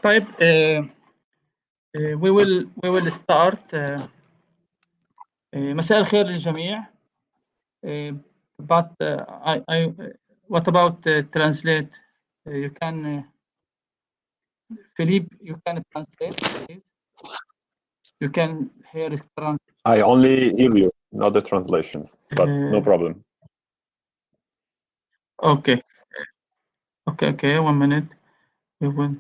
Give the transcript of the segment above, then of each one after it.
طيب we will start. مساء الخير للجميع. But what about translate? You can Philippe, you can translate, please. You can hear it. I only hear you, not the translations, but no problem. Okay. 1 minute. We will.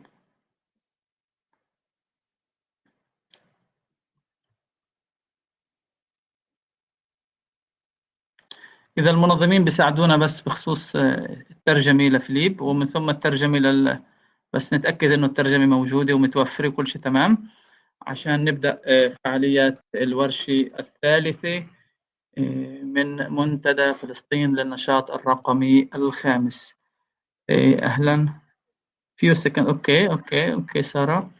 إذا المنظمين بيساعدونا بس بخصوص الترجمة لفليب، ومن ثم الترجمة بس نتأكد إنه الترجمة موجودة ومتوفرة وكل شيء تمام عشان نبدأ فعاليات الورشة الثالثة من منتدى فلسطين للنشاط الرقمي الخامس. أهلا. few seconds. أوكي سارة.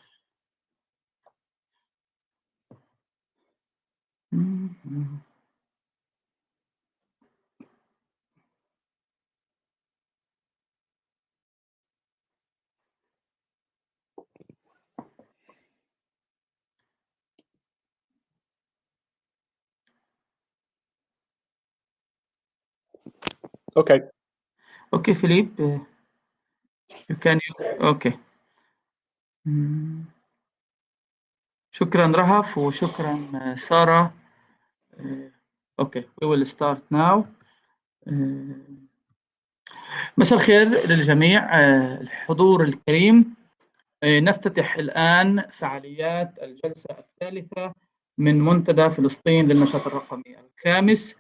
اوكي فيليب you can اوكي. شكرا رهف وشكرا سارة. اوكي we will start now. مساء الخير للجميع الحضور الكريم. نفتتح الآن فعاليات الجلسة الثالثة من منتدى فلسطين للنشاط الرقمي الخامس،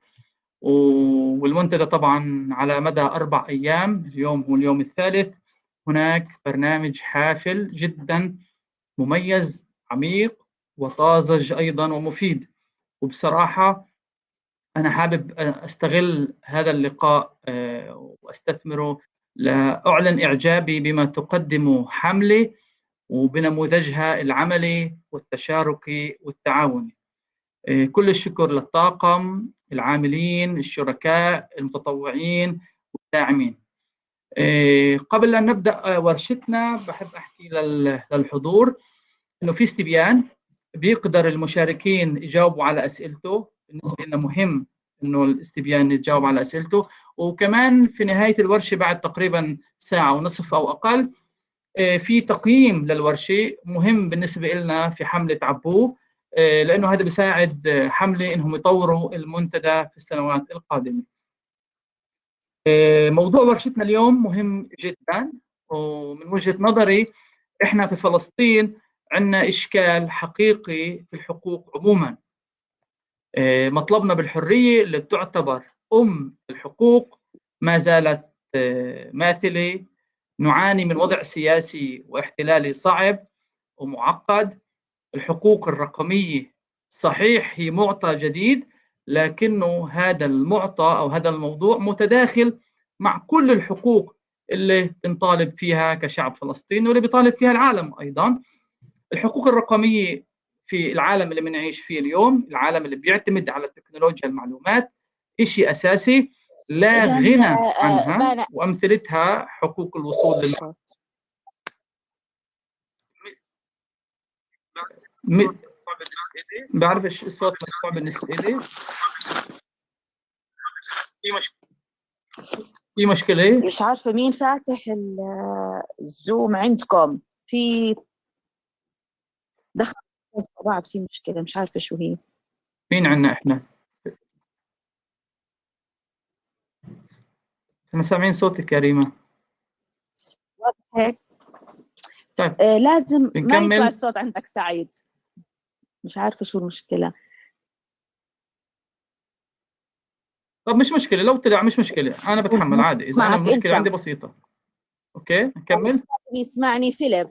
والمنتدى طبعا على مدى 4 أيام. اليوم هو اليوم الثالث. هناك برنامج حافل جدا مميز عميق وطازج أيضا ومفيد، وبصراحة أنا حابب أستغل هذا اللقاء وأستثمره لأعلن إعجابي بما تقدمه حملة وبنموذجها العملي والتشاركي والتعاوني. كل الشكر للطاقم، العاملين، الشركاء، المتطوعين والداعمين. قبل أن نبدأ ورشتنا بحب أحكي للحضور إنه في استبيان بيقدر المشاركين يجاوبوا على أسئلته. بالنسبة لنا مهم إنه الاستبيان يتجاوب على أسئلته، وكمان في نهاية الورشة بعد تقريبا ساعة ونصف أو أقل في تقييم للورشة مهم بالنسبة لنا في حملة عبوه، لأنه هذا بيساعد حملة إنهم يطوروا المنتدى في السنوات القادمة. موضوع ورشتنا اليوم مهم جدا، ومن وجهة نظري إحنا في فلسطين عندنا إشكال حقيقي في الحقوق عموما. مطلبنا بالحرية اللي تعتبر الحقوق ما زالت ماثلة. نعاني من وضع سياسي واحتلالي صعب ومعقد. الحقوق الرقمية صحيح هي معطى جديد، لكنه هذا المعطى أو هذا الموضوع متداخل مع كل الحقوق اللي بنطالب فيها كشعب فلسطيني واللي بيطالب فيها العالم أيضا. الحقوق الرقمية في العالم اللي بنعيش فيه اليوم، العالم اللي بيعتمد على تكنولوجيا المعلومات، إشي أساسي لا غنى عنها، وأمثلتها حقوق الوصول بعرف ايش الصوت مسموع بالنسبه لي. في مشكله مش عارفه مين فاتح الزوم عندكم، في دخل بعض، في مشكله مش عارفه شو هي. مين عندنا احنا سامعين صوتك يا ريما؟ هيك طيب. لازم ما نكمل. يطلع الصوت عندك سعيد، مش عارفه شو المشكله. طب مش مشكله، لو طلع مش مشكله، انا بتحمل عادي. اذا انا المشكله عندي بسيطه. اوكي نكمل. بيسمعني فيليب.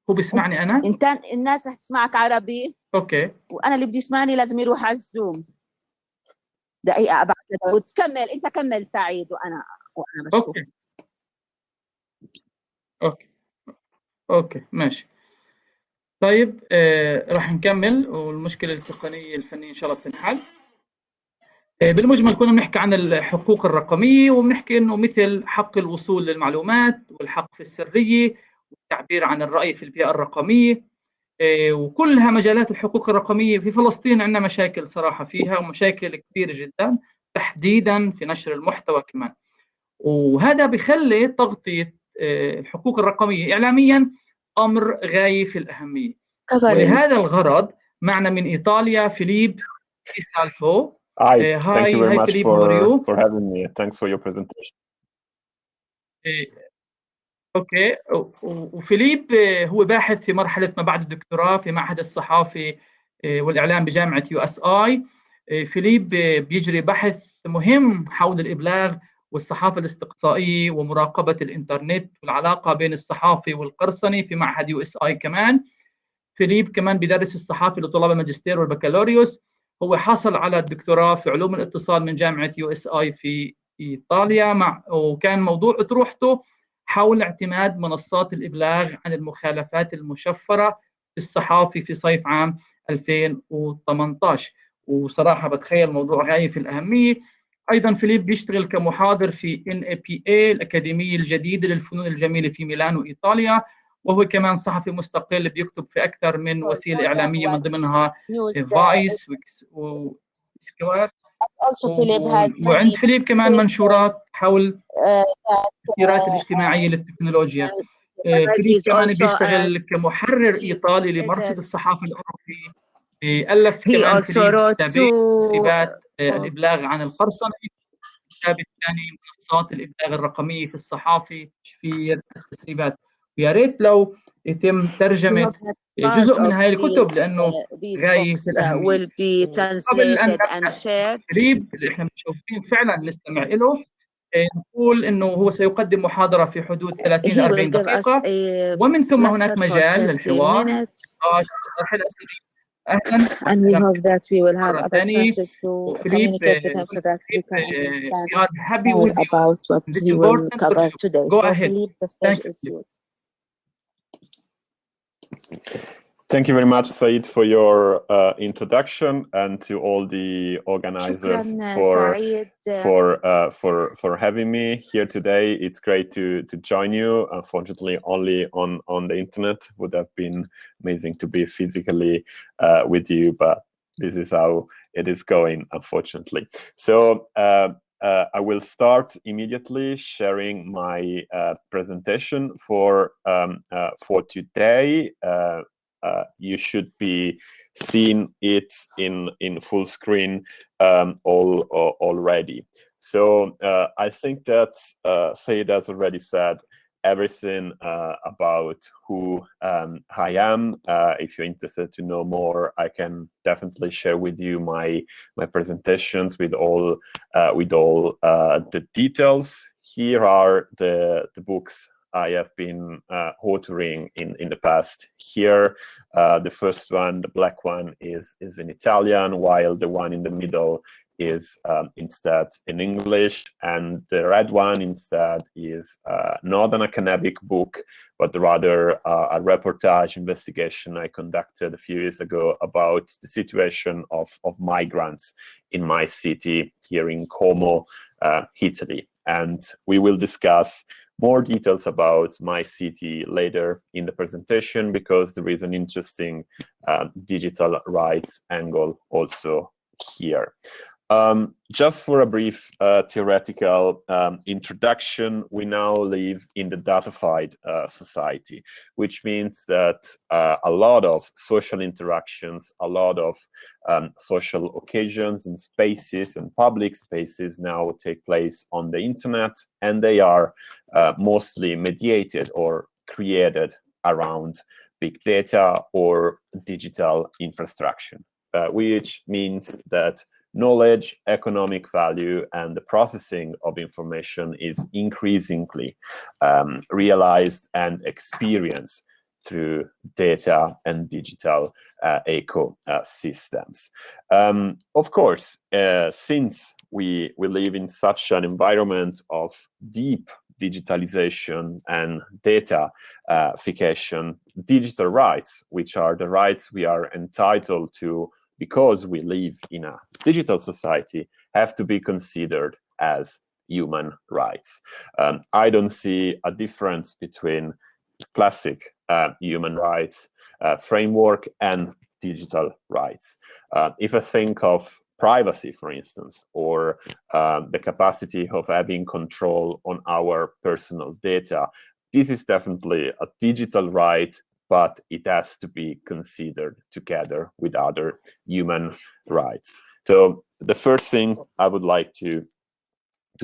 هو بيسمعني انا؟ انت الناس رح تسمعك عربي. اوكي. وانا اللي بدي يسمعني لازم يروح على الزوم. دقيقه ابعث له وتكمل. انت كمل سعيد وانا بشوف. اوكي ماشي. طيب راح نكمل، والمشكله التقنيه الفنيه ان شاء الله بتنحل. بالمجمل كنا بنحكي عن الحقوق الرقميه، وبنحكي انه مثل حق الوصول للمعلومات والحق في السريه والتعبير عن الرأي في البيئة الرقمية، وكلها مجالات الحقوق الرقمية. في فلسطين عندنا مشاكل صراحة فيها، ومشاكل كبيرة جدا تحديدا في نشر المحتوى كمان. وهذا بخلي تغطية الحقوق الرقمية إعلاميا أمر غاية في الأهمية. ولهذا الغرض معنا من إيطاليا فيليب إيسالفو. Hi, thank you very much Philippe, how are you? for having me. Thanks for your presentation. اوكي. وفيليب هو باحث في مرحله ما بعد الدكتوراه في معهد الصحافه والاعلام بجامعه USI. فيليب بيجري بحث مهم حول الابلاغ والصحافه الاستقصائيه ومراقبه الانترنت والعلاقه بين الصحافه والقرصنه في معهد USI كمان. فيليب كمان بيدرس الصحافه لطلاب الماجستير والبكالوريوس. هو حصل على الدكتوراه في علوم الاتصال من جامعه USI في ايطاليا، وكان موضوع اطروحته حول اعتماد منصات الإبلاغ عن المخالفات المشفرة في الصحافة في صيف عام 2018. وصراحة بتخيل موضوع غاية في الأهمية. أيضا فيليب بيشتغل كمحاضر في NAPA الأكاديمية الجديدة للفنون الجميلة في ميلانو إيطاليا، وهو كمان صحفي مستقل بيكتب في أكثر من وسيلة إعلامية من ضمنها فايس وسكوير. وعند فيليب كمان منشورات حول التأثيرات الاجتماعية للتكنولوجيا. فيليب كمان بيشتغل كمحرر إيطالي لمرصد الصحافة الأوروبي. ألف كمان فيليب كتابين: تسريبات الإبلاغ عن القرصنة، الكتاب الثاني منصات الإبلاغ الرقمية في الصحافة، تشفير التسريبات. ويا ريت لو يتم ترجمة جزء من هاي الكتب لأنه غاية في الأهمية. قبل أن نبدأ فيليب اللي احنا متشوقين فعلا نستمع له، نقول انه هو سيقدم محاضره في حدود 30 ل 40 دقيقه، ومن ثم هناك مجال للحوار، النقاش، طرح الاسئله. اهلا مره ثانيه. وفيليب we are happy with you in this important workshop. Go ahead. Thank you. Thank you very much, Said, for your introduction, and to all the organizers for having me here today. It's great to join you. Unfortunately, only on the internet. Would have been amazing to be physically with you, but this is how it is going, unfortunately. So I will start immediately sharing my presentation for today. You should be seeing it in full screen already. So I think that Said has already said everything about who I am. If you're interested to know more, I can definitely share with you my presentations with all the details. Here are the books I have been authoring in the past year. The first one, the black one, is in Italian, while the one in the middle is instead in English, and the red one instead is not an academic book, but rather a reportage investigation I conducted a few years ago about the situation of migrants in my city here in Como, Italy. And we will discuss more details about my city later in the presentation, because there is an interesting digital rights angle also here. Just for a brief theoretical introduction, we now live in the datafied society, which means that a lot of social interactions, a lot of social occasions and spaces and public spaces now take place on the internet, and they are mostly mediated or created around big data or digital infrastructure, which means that knowledge, economic value, and the processing of information is increasingly realized and experienced through data and digital ecosystems. Of course, since we live in such an environment of deep digitalization and datafication, digital rights, which are the rights we are entitled to because we live in a digital society, have to be considered as human rights. I don't see a difference between classic human rights framework and digital rights. If I think of privacy, for instance, or the capacity of having control on our personal data, this is definitely a digital right, but it has to be considered together with other human rights. So the first thing I would like to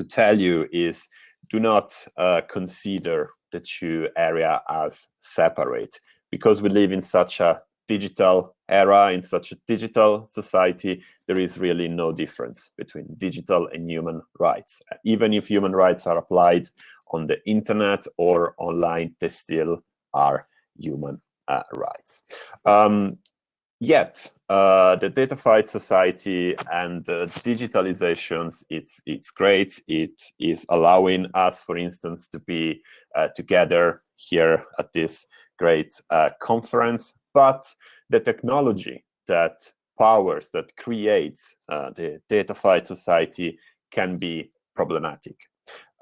tell you is, do not consider the two areas as separate, because we live in such a digital era, in such a digital society. There is really no difference between digital and human rights. Even if human rights are applied on the internet or online, they still are human rights. Yet, the datafied society and digitalizations, it's great. It is allowing us, for instance, to be together here at this great conference. But the technology that powers, that creates the datafied society can be problematic.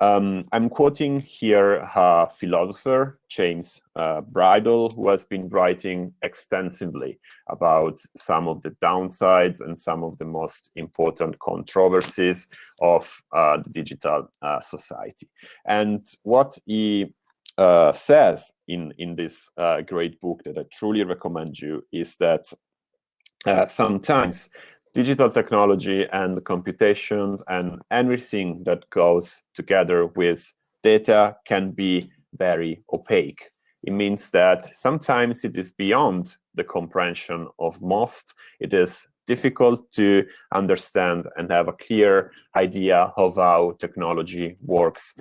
I'm quoting here a philosopher, James Bridle, who has been writing extensively about some of the downsides and some of the most important controversies of the digital society. And what he says in this great book that I truly recommend you is that sometimes digital technology and computations and everything that goes together with data can be very opaque. It means that sometimes it is beyond the comprehension of most. It is difficult to understand and have a clear idea of how technology works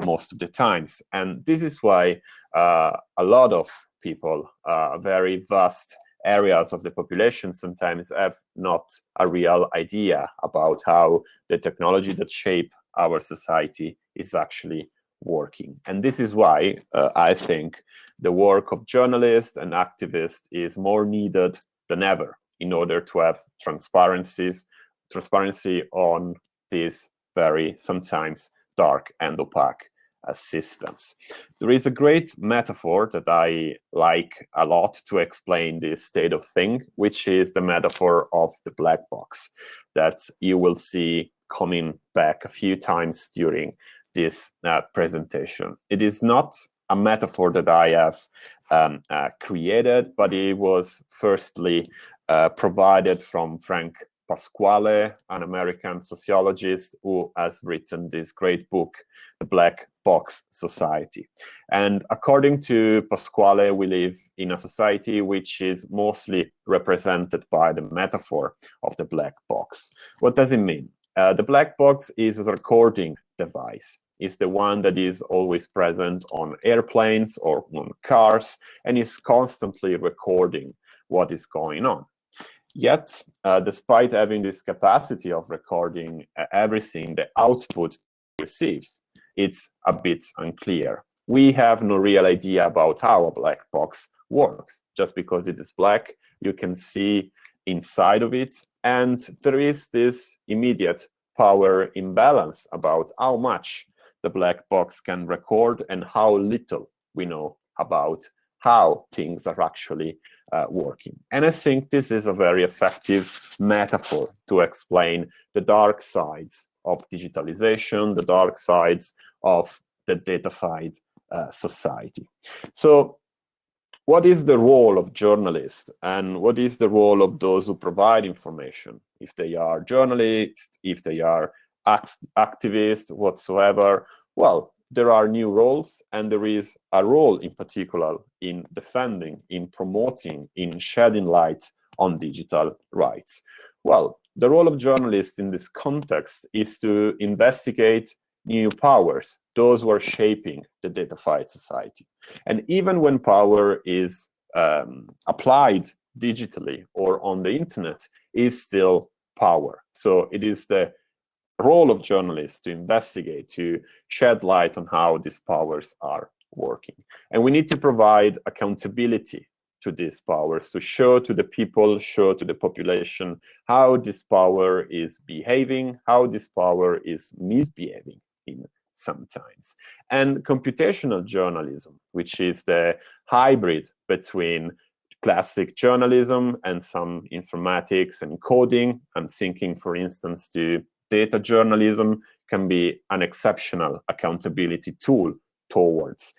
most of the times. And this is why a lot of people, very vast areas of the population, sometimes have not a real idea about how the technology that shape our society is actually working. And this is why I think the work of journalists and activists is more needed than ever in order to have transparency on these very sometimes dark and opaque systems. There is a great metaphor that I like a lot to explain this state of thing, which is the metaphor of the black box that you will see coming back a few times during this presentation. It is not a metaphor that I have created, but it was firstly provided from Frank Pasquale, an American sociologist who has written this great book, The Black Box Society. And according to Pasquale, we live in a society which is mostly represented by the metaphor of the black box. What does it mean? The black box is a recording device. It's the one that is always present on airplanes or on cars and is constantly recording what is going on. Yet, despite having this capacity of recording everything, the output we receive, it's a bit unclear. We have no real idea about how a black box works. Just because it is black, you can see inside of it, and there is this immediate power imbalance about how much the black box can record and how little we know about how things are actually working. And I think this is a very effective metaphor to explain the dark sides of digitalization, the dark sides of the datafied society. So what is the role of journalists and what is the role of those who provide information? If they are journalists, if they are activists, whatsoever, well, there are new roles, and there is a role in particular in defending, in promoting, in shedding light on digital rights. Well, the role of journalists in this context is to investigate new powers, those who are shaping the datafied society. And even when power is applied digitally or on the internet, is still power. So it is the role of journalists to investigate, to shed light on how these powers are working. And we need to provide accountability to these powers, to show to the people, show to the population how this power is behaving, how this power is misbehaving in sometimes. And computational journalism, which is the hybrid between classic journalism and some informatics and coding. I'm thinking, for instance, to data journalism, can be an exceptional accountability tool towards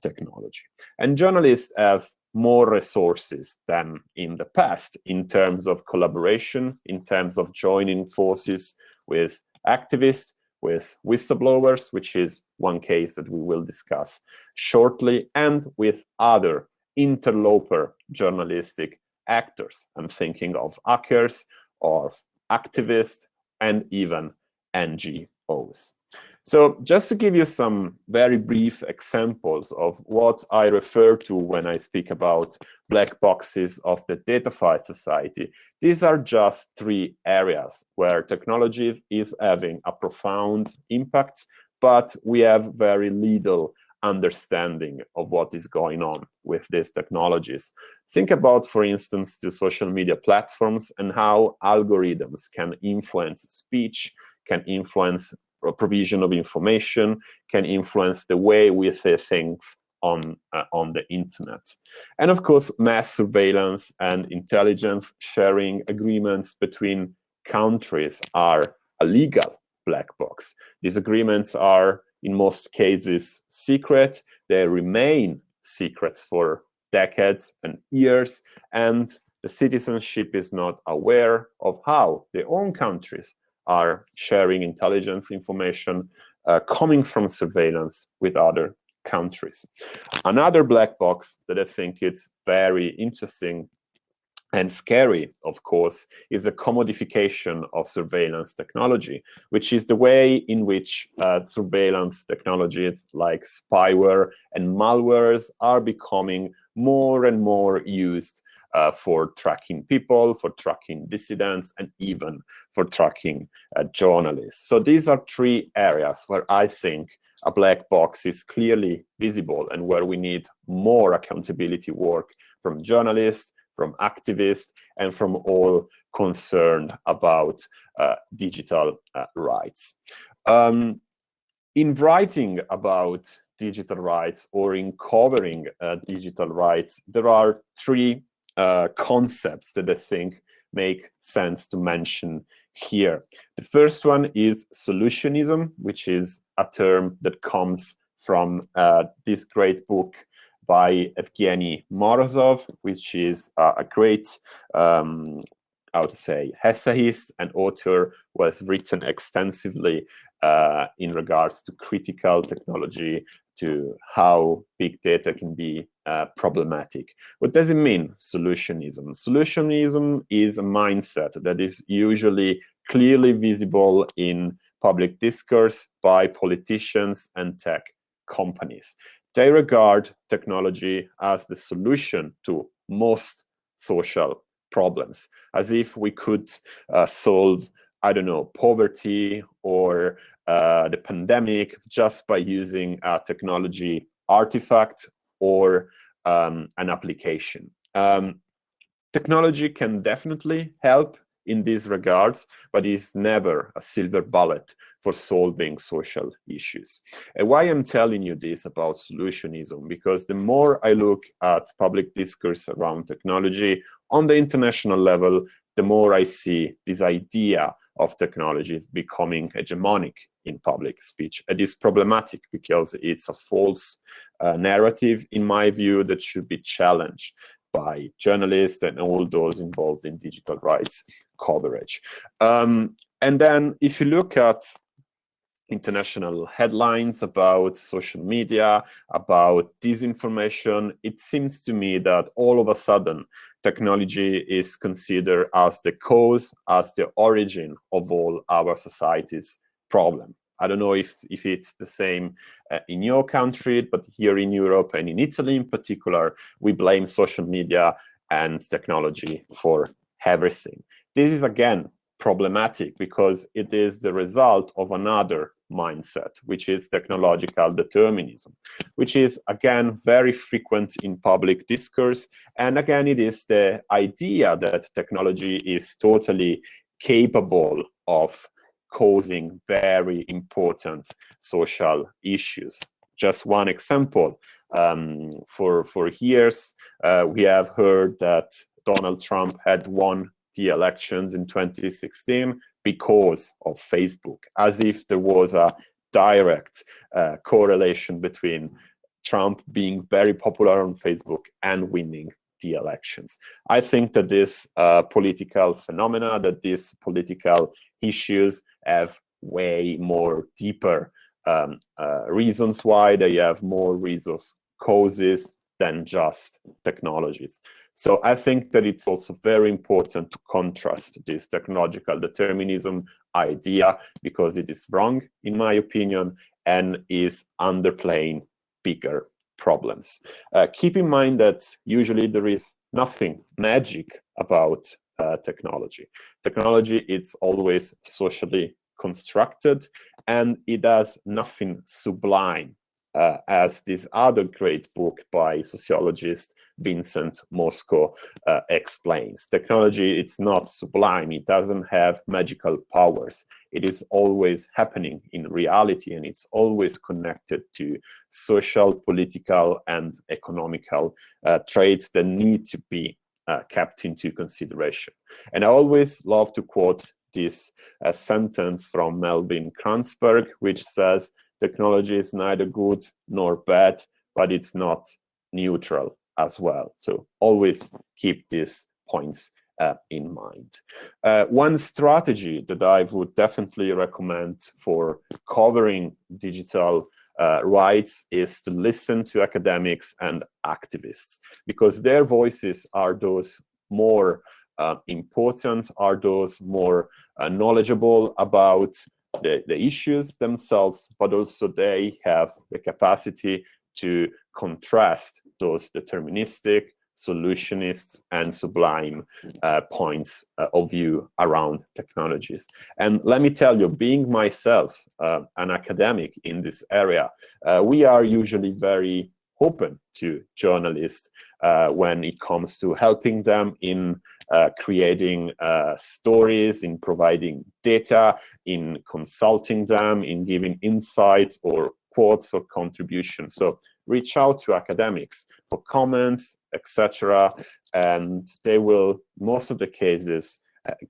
technology. And journalists have more resources than in the past in terms of collaboration, in terms of joining forces with activists, with whistleblowers, which is one case that we will discuss shortly, and with other interloper journalistic actors. I'm thinking of hackers, of activists, and even NGOs. So just to give you some very brief examples of what I refer to when I speak about black boxes of the datafied society, these are just three areas where technology is having a profound impact, but we have very little understanding of what is going on with these technologies. Think about, for instance, the social media platforms and how algorithms can influence speech, can influence provision of information, can influence the way we say things on the internet. And of course, mass surveillance and intelligence sharing agreements between countries are a legal black box. These agreements are, in most cases, secret. They remain secrets for decades and years, and the citizenship is not aware of how their own countries are sharing intelligence information coming from surveillance with other countries. Another black box that I think is very interesting and scary, of course, is the commodification of surveillance technology, which is the way in which surveillance technologies like spyware and malwares are becoming more and more used for tracking people, for tracking dissidents, and even for tracking journalists. So these are three areas where I think a black box is clearly visible and where we need more accountability work from journalists, from activists, and from all concerned about digital rights. In writing about digital rights or in covering digital rights, there are three concepts that I think make sense to mention here. The first one is solutionism, which is a term that comes from this great book by Evgeny Morozov, which is a great, essayist and author, who has written extensively in regards to critical technology, to how big data can be problematic. What does it mean, solutionism? Solutionism is a mindset that is usually clearly visible in public discourse by politicians and tech companies. They regard technology as the solution to most social problems, as if we could solve, I don't know, poverty or the pandemic just by using a technology artifact or an application. Technology can definitely help in these regards, but is never a silver bullet for solving social issues. And why I'm telling you this about solutionism, because the more I look at public discourse around technology on the international level, the more I see this idea of technology becoming hegemonic in public speech. It is problematic because it's a false narrative, in my view, that should be challenged by journalists and all those involved in digital rights coverage. And then if you look at international headlines about social media, about disinformation, it seems to me that all of a sudden technology is considered as the cause, as the origin of all our society's problem. I don't know if it's the same in your country, but here in Europe and in Italy in particular, we blame social media and technology for everything. This is, again, problematic because it is the result of another mindset, which is technological determinism, which is, again, very frequent in public discourse. And again, it is the idea that technology is totally capable of causing very important social issues. Just one example, for years, we have heard that Donald Trump had won the elections in 2016 because of Facebook, as if there was a direct correlation between Trump being very popular on Facebook and winning the elections. I think that this political phenomena, that these political issues have way more deeper reasons why. They have more reasons, causes, than just technologies. So I think that it's also very important to contrast this technological determinism idea, because it is wrong, in my opinion, and is underplaying bigger problems. Keep in mind that usually there is nothing magic about technology. Technology is always socially constructed, and it has nothing sublime, as this other great book by sociologist Vincent Mosco explains. Technology, it's not sublime, it doesn't have magical powers. It is always happening in reality, and it's always connected to social, political, and economical traits that need to be kept into consideration. And I always love to quote this sentence from Melvin Kranzberg, which says, technology is neither good nor bad, but it's not neutral as well. So always keep these points in mind. One strategy that I would definitely recommend for covering digital rights is to listen to academics and activists, because their voices are those more important, are those more knowledgeable about the issues themselves, but also they have the capacity to contrast those deterministic, solutionist, and sublime points of view around technologies. And let me tell you, being myself an academic in this area, we are usually very open to journalists when it comes to helping them in creating stories, in providing data, in consulting them, in giving insights or quotes or contributions. So reach out to academics for comments, etc., and they will, most of the cases,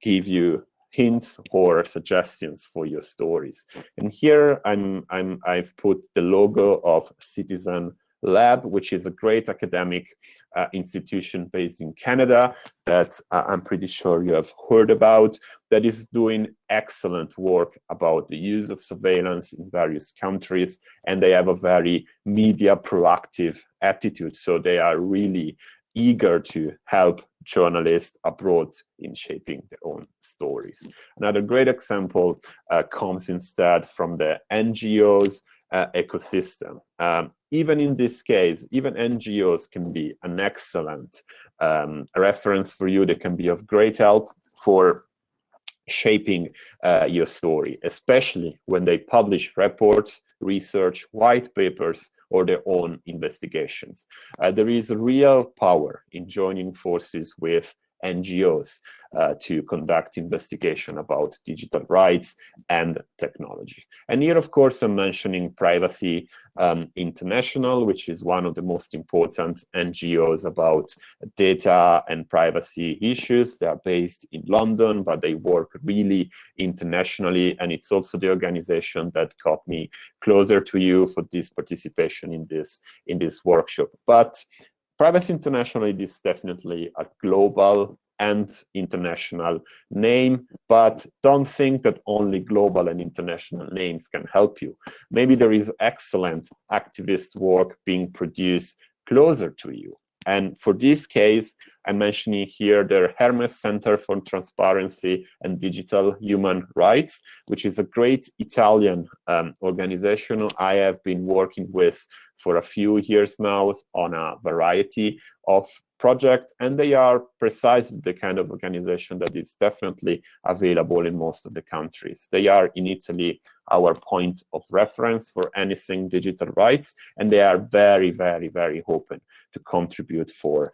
give you hints or suggestions for your stories. And here I've put the logo of Citizen Lab, which is a great academic institution based in Canada that I'm pretty sure you have heard about, that is doing excellent work about the use of surveillance in various countries, and they have a very media proactive attitude. So they are really eager to help journalists abroad in shaping their own stories. Another great example comes instead from the NGOs ecosystem. Even in this case, even NGOs can be an excellent reference for you. They can be of great help for shaping your story, especially when they publish reports, research, white papers, or their own investigations. There is real power in joining forces with NGOs to conduct investigation about digital rights and technology. And here, of course, I'm mentioning Privacy International, which is one of the most important NGOs about data and privacy issues. They are based in London, but they work really internationally. And it's also the organization that got me closer to you for this participation in this workshop. But Privacy International is definitely a global and international name, but don't think that only global and international names can help you. Maybe there is excellent activist work being produced closer to you. And for this case, I'm mentioning here the Hermes Center for Transparency and Digital Human Rights, which is a great Italian organization I have been working with for a few years now on a variety of projects, and they are precisely the kind of organization that is definitely available in most of the countries. They are in Italy our point of reference for anything digital rights, and they are very, very, very open to contribute for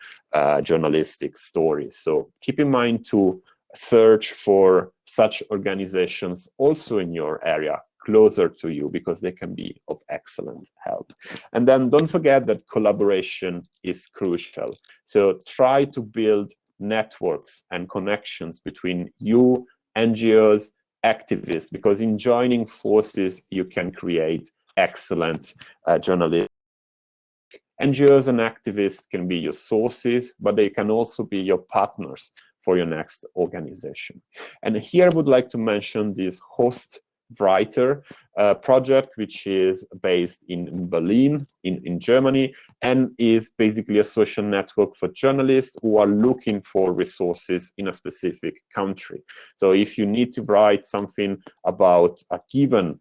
journalistic stories. So keep in mind to search for such organizations also in your area closer to you, because they can be of excellent help. And then don't forget that collaboration is crucial. So try to build networks and connections between you, NGOs, activists, because in joining forces, you can create excellent journalism. NGOs and activists can be your sources, but they can also be your partners for your next organization. And here I would like to mention this host writer project, which is based in Berlin, in Germany, and is basically a social network for journalists who are looking for resources in a specific country. So if you need to write something about a given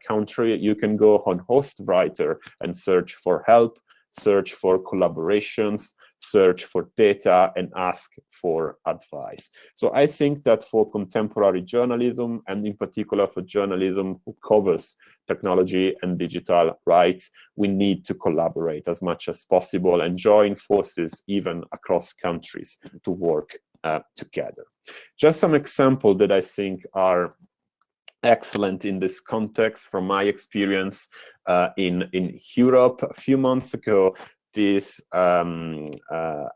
country, you can go on Host Writer and search for help, search for collaborations, search for data, and ask for advice. So I think that for contemporary journalism, and in particular for journalism who covers technology and digital rights, we need to collaborate as much as possible and join forces even across countries to work together. Just some examples that I think are excellent in this context from my experience in Europe. A few months ago, this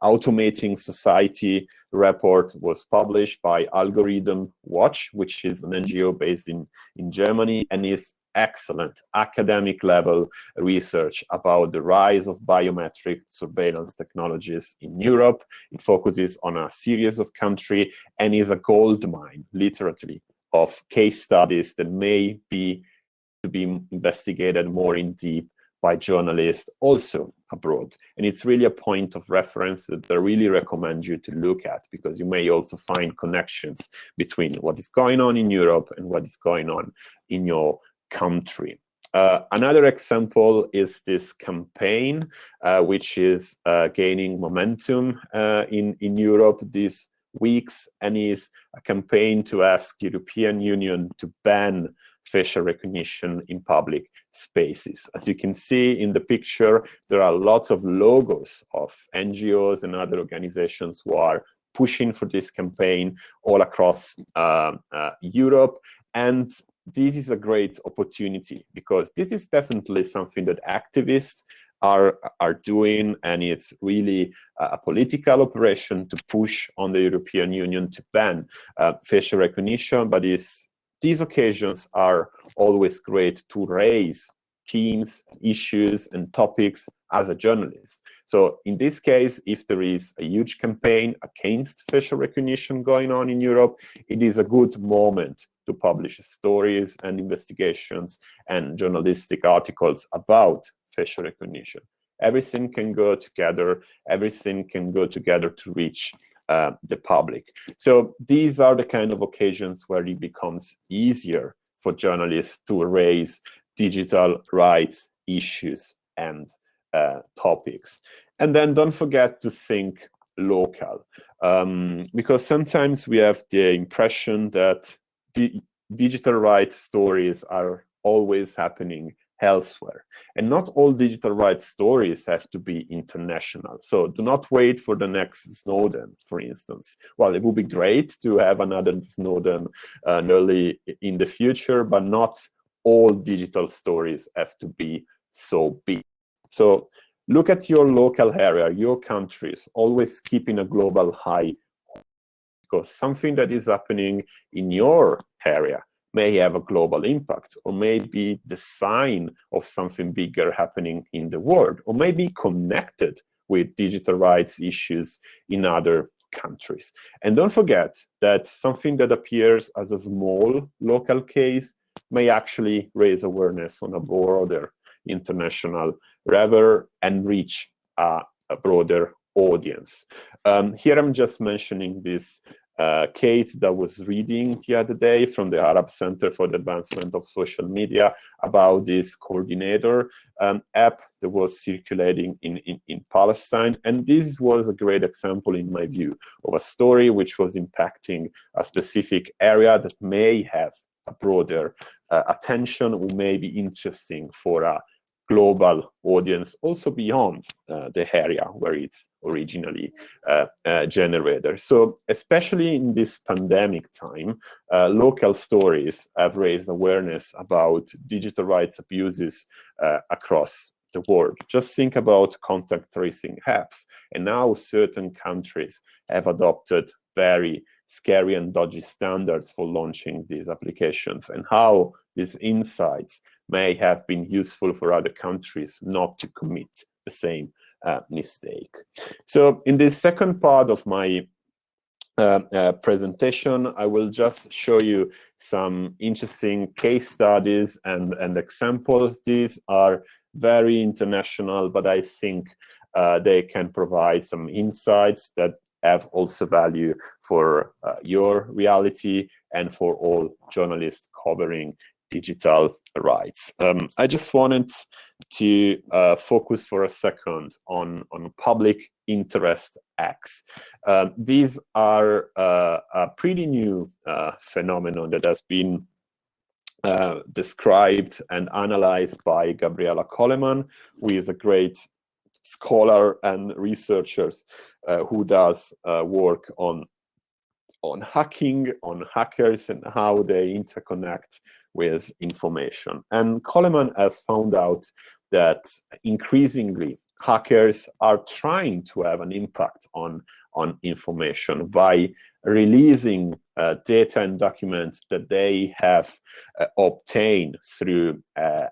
Automating Society report was published by Algorithm Watch, which is an NGO based in Germany, and is excellent academic level research about the rise of biometric surveillance technologies in Europe. It focuses on a series of countries and is a goldmine, literally, of case studies that may be to be investigated more in deep by journalists also abroad. And it's really a point of reference that I really recommend you to look at, because you may also find connections between what is going on in Europe and what is going on in your country. Another example is this campaign, which is gaining momentum in Europe these weeks, and is a campaign to ask the European Union to ban facial recognition in public spaces. As you can see in the picture, there are lots of logos of NGOs and other organizations who are pushing for this campaign all across Europe. And this is a great opportunity, because this is definitely something that activists are doing, and it's really a political operation to push on the European Union to ban facial recognition. But these occasions are always great to raise themes, issues, and topics as a journalist. So in this case, if there is a huge campaign against facial recognition going on in Europe, it is a good moment to publish stories and investigations and journalistic articles about facial recognition. Everything can go together. Everything can go together to reach the public. So these are the kind of occasions where it becomes easier for journalists to raise digital rights issues and topics. And then don't forget to think local, because sometimes we have the impression that digital rights stories are always happening elsewhere. And not all digital rights stories have to be international. So do not wait for the next Snowden, for instance. Well, it would be great to have another Snowden early in the future, but not all digital stories have to be so big. So look at your local area, your countries, always keeping a global eye, because something that is happening in your area may have a global impact, or may be the sign of something bigger happening in the world, or may be connected with digital rights issues in other countries. And don't forget that something that appears as a small local case may actually raise awareness on a broader international level and reach a broader audience. Here I'm just mentioning this case that was reading the other day from the Arab Center for the Advancement of Social Media about this coordinator app that was circulating in Palestine. And this was a great example, in my view, of a story which was impacting a specific area that may have a broader attention, or may be interesting for a global audience, also beyond the area where it's originally generated. So especially in this pandemic time, local stories have raised awareness about digital rights abuses across the world. Just think about contact tracing apps, and now certain countries have adopted very scary and dodgy standards for launching these applications, and how these insights may have been useful for other countries not to commit the same mistake. So in this second part of my presentation, I will just show you some interesting case studies and examples. These are very international, but I think they can provide some insights that have also value for your reality and for all journalists covering digital rights. I just wanted to focus for a second on public interest acts. These are a pretty new phenomenon that has been described and analyzed by Gabriella Coleman, who is a great scholar and researcher who does work on hacking, on hackers, and how they interconnect with information. And Coleman has found out that increasingly hackers are trying to have an impact on information by releasing data and documents that they have obtained through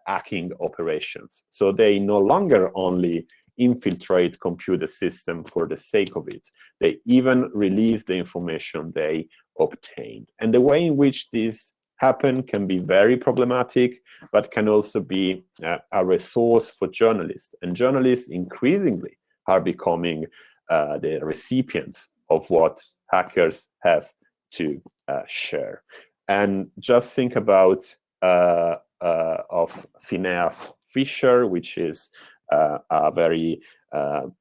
hacking operations. So they no longer only infiltrate computer system for the sake of it. They even release the information they obtained. And the way in which this happen can be very problematic, but can also be a resource for journalists. And journalists increasingly are becoming the recipients of what hackers have to share. And just think about of Phineas Fisher, which is a very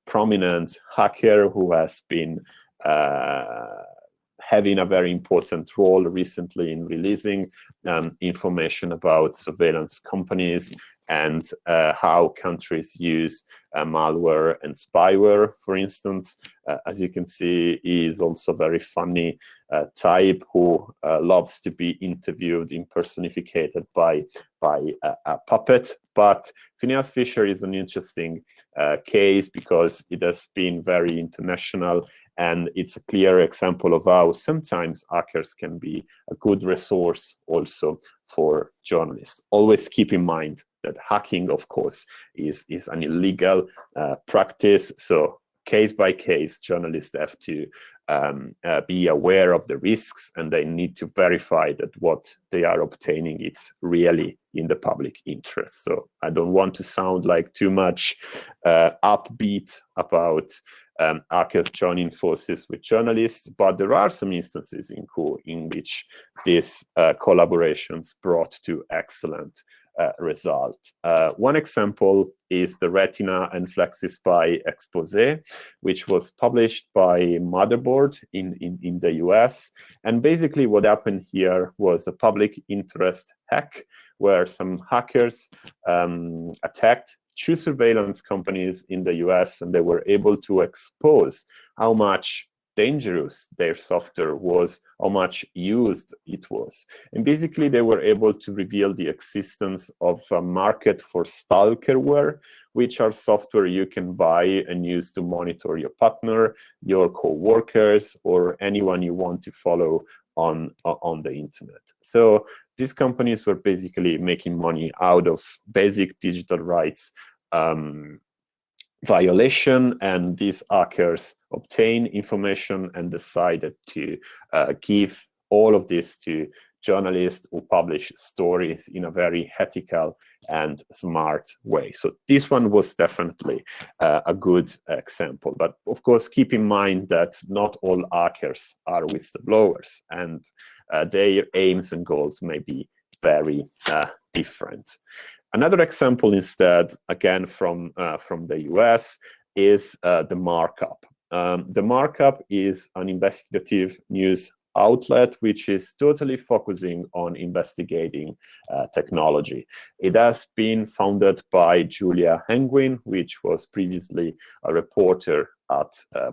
prominent hacker who has been having a very important role recently in releasing information about surveillance companies and how countries use malware and spyware, for instance. As you can see, he is also a very funny type who loves to be interviewed, impersonified by a puppet. But Phineas Fisher is an interesting case because it has been very international, and it's a clear example of how sometimes hackers can be a good resource also for journalists. Always keep in mind that hacking, of course, is an illegal practice. So case by case, journalists have to be aware of the risks, and they need to verify that what they are obtaining is really in the public interest. So I don't want to sound like too much upbeat about hackers joining forces with journalists, but there are some instances in which these collaborations brought to excellent result. One example is the Retina and FlexiSpy expose, which was published by Motherboard in the US. And basically what happened here was a public interest hack where some hackers attacked two surveillance companies in the US, and they were able to expose how much dangerous their software was, how much used it was. And basically they were able to reveal the existence of a market for stalkerware, which are software you can buy and use to monitor your partner, your co-workers, or anyone you want to follow on the internet. So these companies were basically making money out of basic digital rights violation, and these hackers obtained information and decided to give all of this to journalists who publish stories in a very ethical and smart way. So this one was definitely a good example. But of course, keep in mind that not all hackers are whistleblowers, and their aims and goals may be very different. Another example instead, again from the US, is the Markup. The Markup is an investigative news outlet which is totally focusing on investigating technology. It has been founded by Julia Henguin, which was previously a reporter at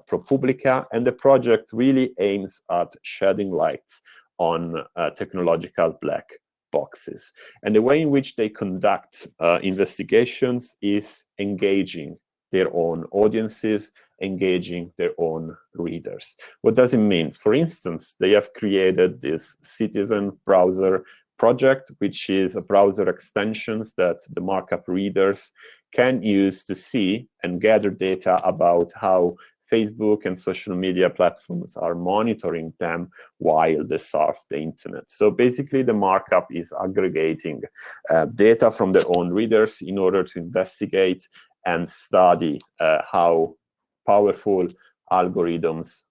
ProPublica, and the project really aims at shedding light on technological black boxes. And the way in which they conduct investigations is engaging their own audiences, engaging their own readers. What does it mean? For instance, they have created this citizen browser project, which is a browser extensions that the markup readers can use to see and gather data about how Facebook and social media platforms are monitoring them while they surf the internet. So basically the markup is aggregating data from their own readers in order to investigate and study how powerful algorithms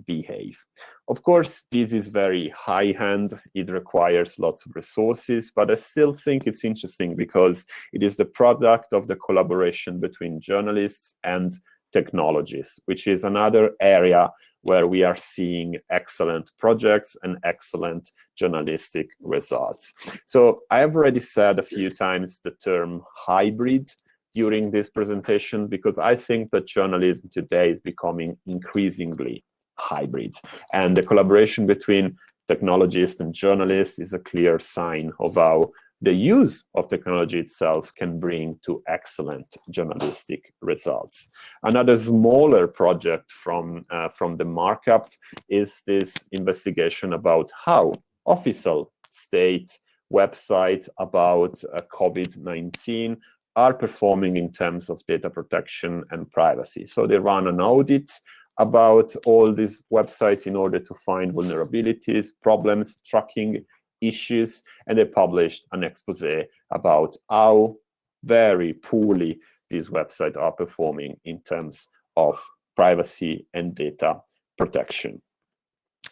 behave. Of course, this is very high-end. It requires lots of resources, but I still think it's interesting because it is the product of the collaboration between journalists and technologists, which is another area where we are seeing excellent projects and excellent journalistic results. So I have already said a few times the term hybrid during this presentation, because I think that journalism today is becoming increasingly hybrid. And the collaboration between technologists and journalists is a clear sign of how the use of technology itself can bring to excellent journalistic results. Another smaller project from the markup is this investigation about how official state websites about COVID-19 are performing in terms of data protection and privacy. So they run an audit about all these websites in order to find vulnerabilities, problems, tracking issues, and they published an expose about how very poorly these websites are performing in terms of privacy and data protection.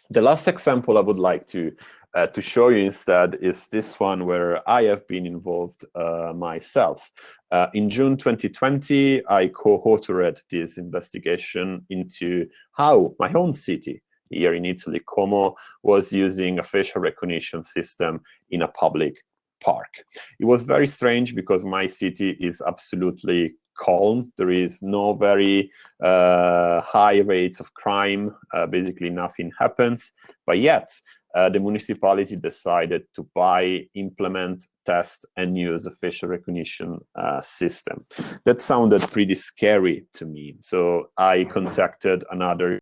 The last example I would like to show you instead is this one where I have been involved myself. In June 2020, I co-authored this investigation into how my own city here in Italy, Como, was using a facial recognition system in a public park. It was very strange because my city is absolutely calm. There is no very high rates of crime. Basically, nothing happens. But yet, the municipality decided to buy, implement, test, and use a facial recognition system. That sounded pretty scary to me. So I contacted another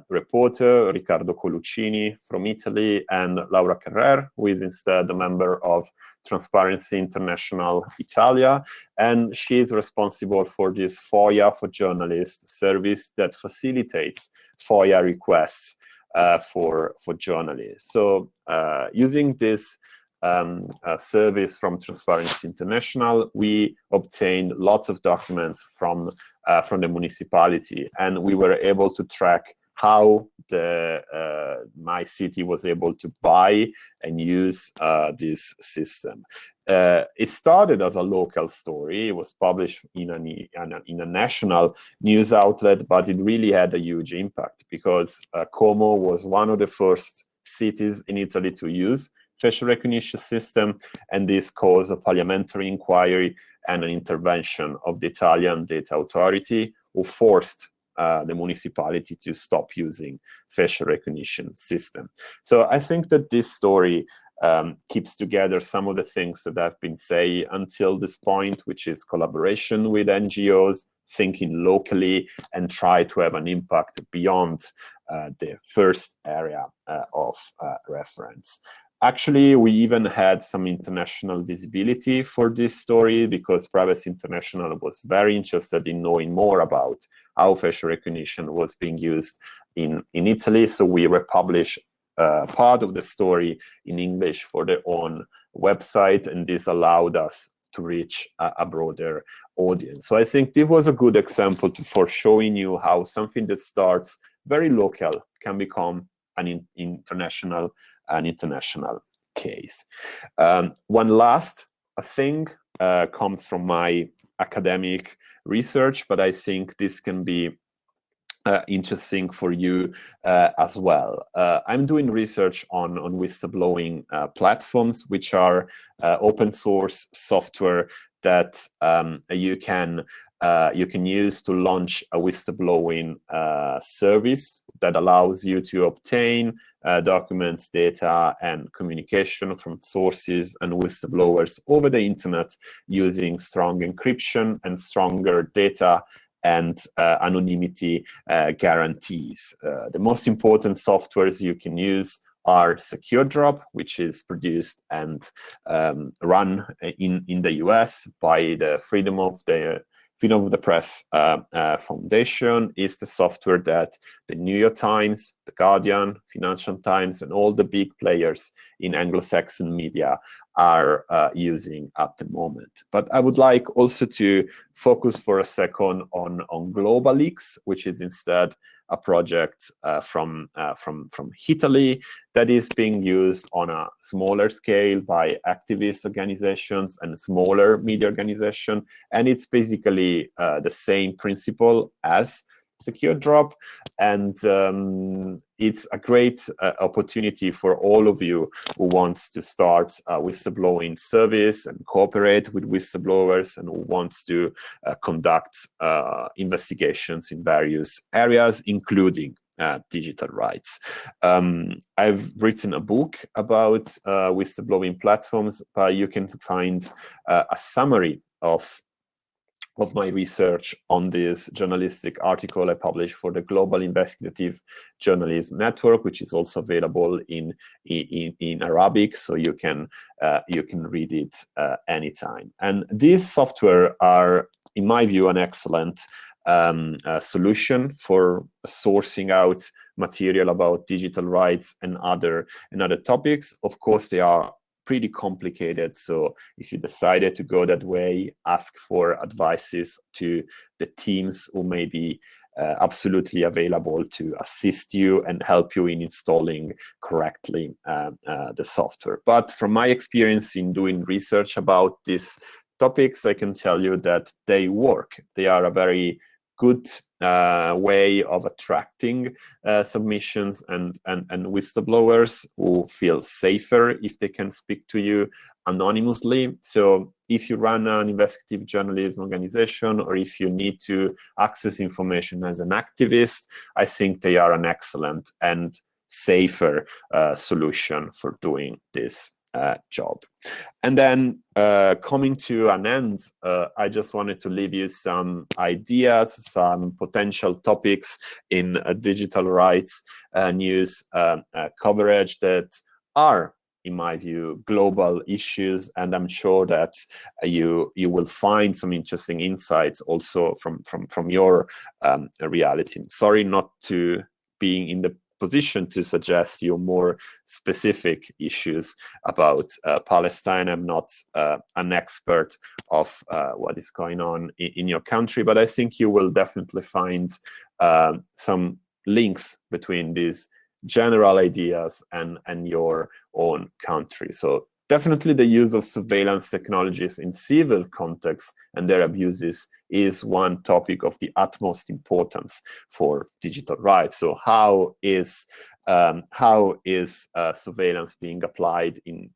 reporter, Riccardo Coluccini from Italy, and Laura Carrer, who is instead a member of Transparency International Italia, and she is responsible for this FOIA for Journalists service that facilitates FOIA requests for journalists. So using this service from Transparency International, we obtained lots of documents from the municipality, and we were able to track how my city was able to buy and use this system. It started as a local story. It was published in a national news outlet, but it really had a huge impact because Como was one of the first cities in Italy to use facial recognition system, and this caused a parliamentary inquiry and an intervention of the Italian data authority, who forced the municipality to stop using facial recognition system. So I think that this story keeps together some of the things that I've been saying until this point, which is collaboration with NGOs, thinking locally, and try to have an impact beyond the first area of reference. Actually, we even had some international visibility for this story because Privacy International was very interested in knowing more about how facial recognition was being used in Italy. So we republished part of the story in English for their own website, and this allowed us to reach a broader audience. So I think this was a good example for showing you how something that starts very local can become an international case. One last thing comes from my academic research, but I think this can be interesting for you as well. I'm doing research on whistleblowing platforms, which are open source software that you can use to launch a whistleblowing service that allows you to obtain documents, data, and communication from sources and whistleblowers over the internet using strong encryption and stronger data and anonymity guarantees. The most important softwares you can use are SecureDrop, which is produced and run in the US by the Freedom of the Press Foundation. Is the software that the New York Times, the Guardian, Financial Times, and all the big players in Anglo-Saxon media are using at the moment. But I would like also to focus for a second on Global Leaks, which is instead a project from Italy that is being used on a smaller scale by activist organizations and smaller media organizations, and it's basically the same principle as SecureDrop, and it's a great opportunity for all of you who wants to start a whistleblowing service and cooperate with whistleblowers and who wants to conduct investigations in various areas, including digital rights. I've written a book about whistleblowing platforms, but you can find a summary of my research on this journalistic article I published for the Global Investigative Journalism Network, which is also available in Arabic, so you can read it anytime. And these software are, in my view, an excellent solution for sourcing out material about digital rights and other topics. Of course, they are pretty complicated, so if you decided to go that way, ask for advices to the teams who may be absolutely available to assist you and help you in installing correctly the software. But from my experience in doing research about these topics, I can tell you that they work. They are a very good way of attracting submissions and whistleblowers who feel safer if they can speak to you anonymously. So if you run an investigative journalism organization, or if you need to access information as an activist, I think they are an excellent and safer solution for doing this job. And then coming to an end, I just wanted to leave you some ideas, some potential topics in digital rights news coverage that are, in my view, global issues, and I'm sure that you will find some interesting insights also from your reality. Sorry not to being in the position to suggest you more specific issues about Palestine. I'm not an expert of what is going on in your country, but I think you will definitely find some links between these general ideas and your own country. So definitely the use of surveillance technologies in civil contexts and their abuses is one topic of the utmost importance for digital rights. So how is surveillance being applied in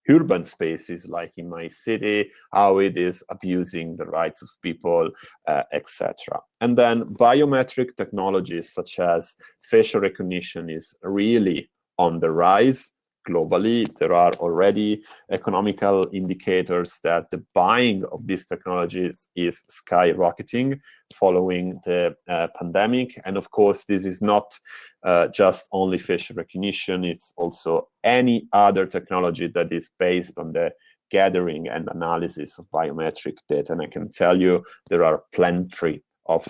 urban spaces like in my city, how it is abusing the rights of people, etc. And then biometric technologies such as facial recognition is really on the rise. Globally, there are already economical indicators that the buying of these technologies is skyrocketing following the pandemic. And of course, this is not just only facial recognition, it's also any other technology that is based on the gathering and analysis of biometric data. And I can tell you there are plenty of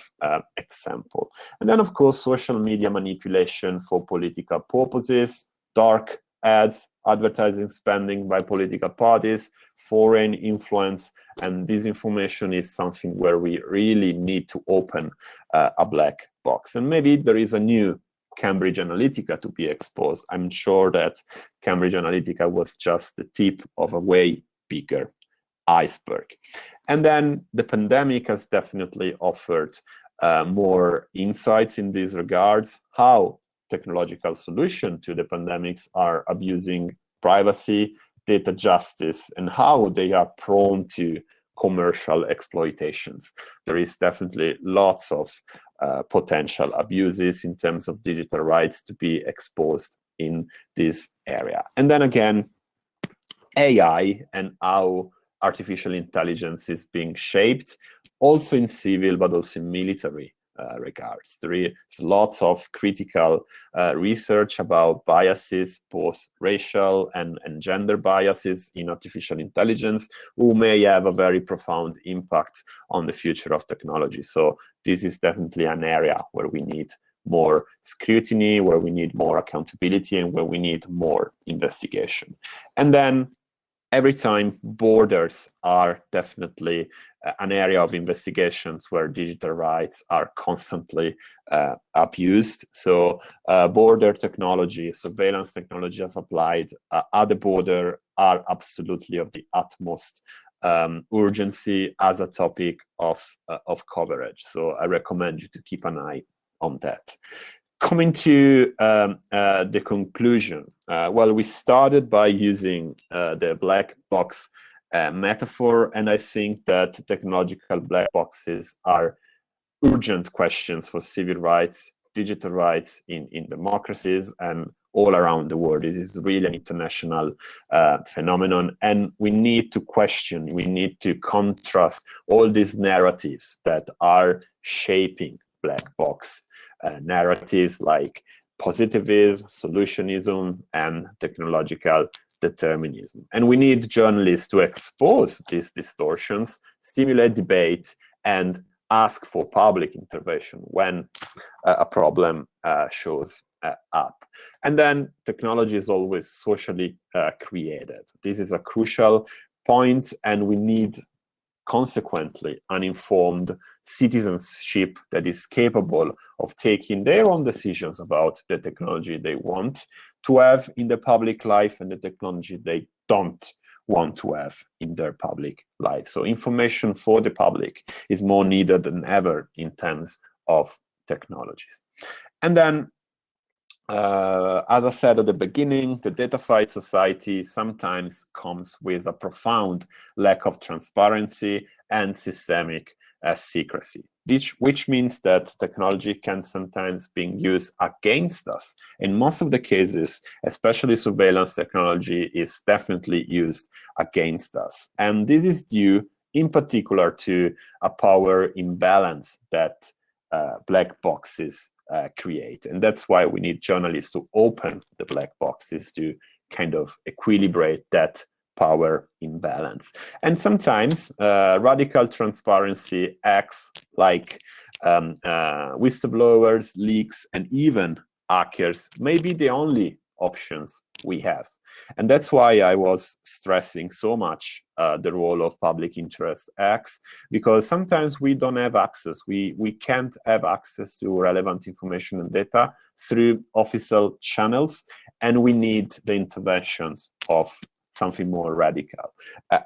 examples. And then, of course, social media manipulation for political purposes, dark ads, advertising spending by political parties, foreign influence, and disinformation is something where we really need to open a black box. And maybe there is a new Cambridge Analytica to be exposed. I'm sure that Cambridge Analytica was just the tip of a way bigger iceberg. And then the pandemic has definitely offered more insights in these regards, how technological solutions to the pandemics are abusing privacy, data justice, and how they are prone to commercial exploitations. There is definitely lots of potential abuses in terms of digital rights to be exposed in this area. And then again, AI and how artificial intelligence is being shaped, also in civil, but also in military regards. There is lots of critical research about biases, both racial and gender biases in artificial intelligence, who may have a very profound impact on the future of technology. So this is definitely an area where we need more scrutiny, where we need more accountability, and where we need more investigation. And then every time, borders are definitely an area of investigations where digital rights are constantly abused. So border technology, surveillance technology have applied at the border are absolutely of the utmost urgency as a topic of coverage. So I recommend you to keep an eye on that. Coming to the conclusion, well, we started by using the black box metaphor, and I think that technological black boxes are urgent questions for civil rights, digital rights in democracies and all around the world. It is really an international phenomenon, and we need to question, we need to contrast all these narratives that are shaping black box narratives like positivism, solutionism, and technological determinism. And we need journalists to expose these distortions, stimulate debate, and ask for public intervention when a problem shows up. And then technology is always socially created. This is a crucial point, and we need consequently an informed citizenship that is capable of taking their own decisions about the technology they want to have in the public life and the technology they don't want to have in their public life. So information for the public is more needed than ever in terms of technologies. And then as I said at the beginning, the datafied society sometimes comes with a profound lack of transparency and systemic secrecy, which means that technology can sometimes be used against us. In most of the cases, especially surveillance technology is definitely used against us. And this is due in particular to a power imbalance that black boxes create. And that's why we need journalists to open the black boxes to kind of equilibrate that power imbalance. And sometimes radical transparency acts like whistleblowers, leaks, and even hackers may be the only options we have. And that's why I was stressing so much the role of public interest acts, because sometimes we don't have access. We can't have access to relevant information and data through official channels, and we need the interventions of something more radical.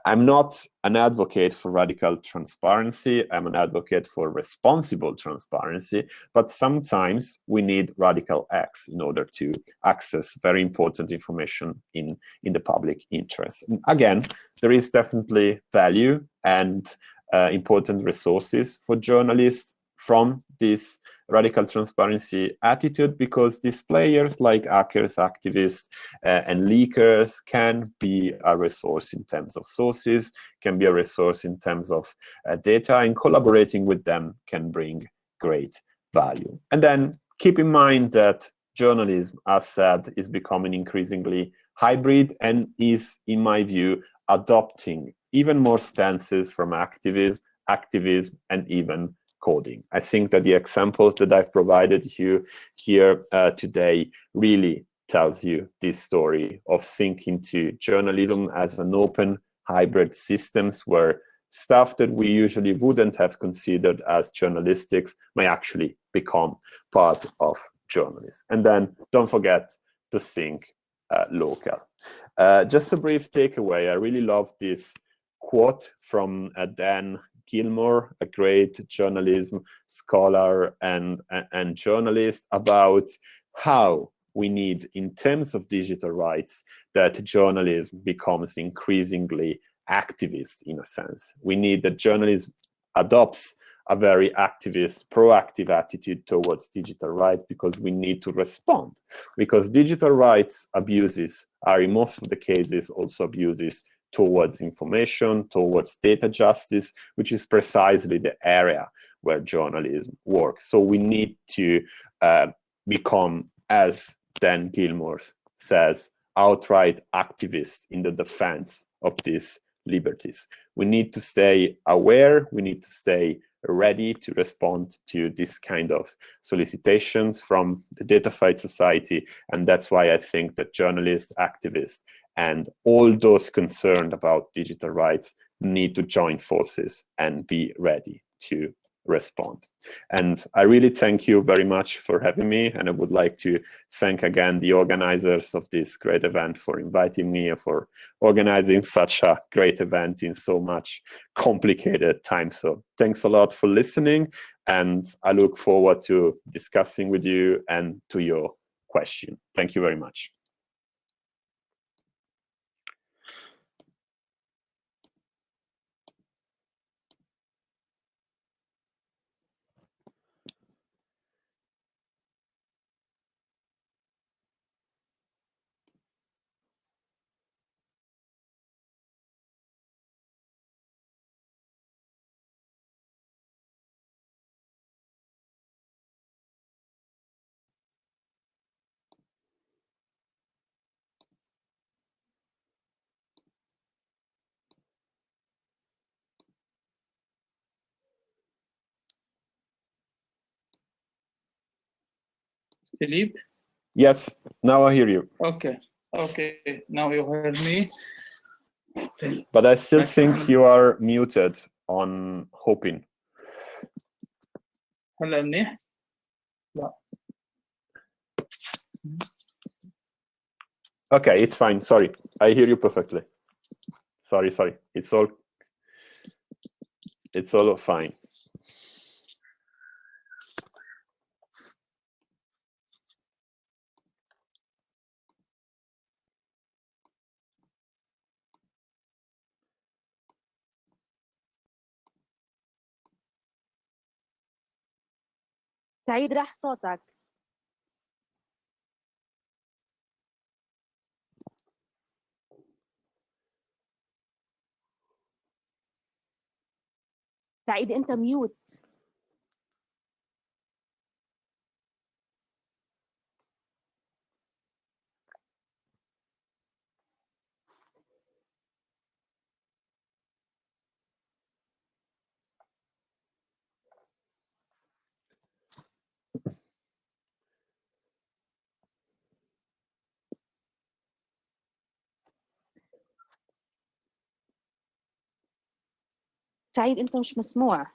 I'm not an advocate for radical transparency. I'm an advocate for responsible transparency, but sometimes we need radical acts in order to access very important information in the public interest. And again, there is definitely value and important resources for journalists from this radical transparency attitude, because these players like hackers, activists, and leakers can be a resource in terms of sources, can be a resource in terms of data, and collaborating with them can bring great value. And then keep in mind that journalism, as said, is becoming increasingly hybrid and is, in my view, adopting even more stances from activism, and even coding. I think that the examples that I've provided you here today really tells you this story of thinking to journalism as an open hybrid systems where stuff that we usually wouldn't have considered as journalistics may actually become part of journalism. And then don't forget to think local. Just a brief takeaway. I really love this quote from Dan Gilmore, a great journalism scholar and journalist, about how we need, in terms of digital rights, that journalism becomes increasingly activist in a sense. We need that journalism adopts a very activist, proactive attitude towards digital rights, because we need to respond. Because digital rights abuses are, in most of the cases, also abuses towards information, towards data justice, which is precisely the area where journalism works. So we need to become, as Dan Gilmore says, outright activists in the defense of these liberties. We need to stay aware, we need to stay ready to respond to this kind of solicitations from the datafied society. And that's why I think that journalists, activists, and all those concerned about digital rights need to join forces and be ready to respond. And I really thank you very much for having me. And I would like to thank again the organizers of this great event for inviting me and for organizing such a great event in so much complicated time. So thanks a lot for listening. And I look forward to discussing with you and to your question. Thank you very much. Philippe? Yes, now I hear you. Okay, now you heard me. But I still think you are muted on Hopin. هلا منيح؟ لا. Okay, it's fine. Sorry, I hear you perfectly. Sorry. It's all fine. سعيد راح صوتك. سعيد انت ميوت. سعيد انت مش مسموع.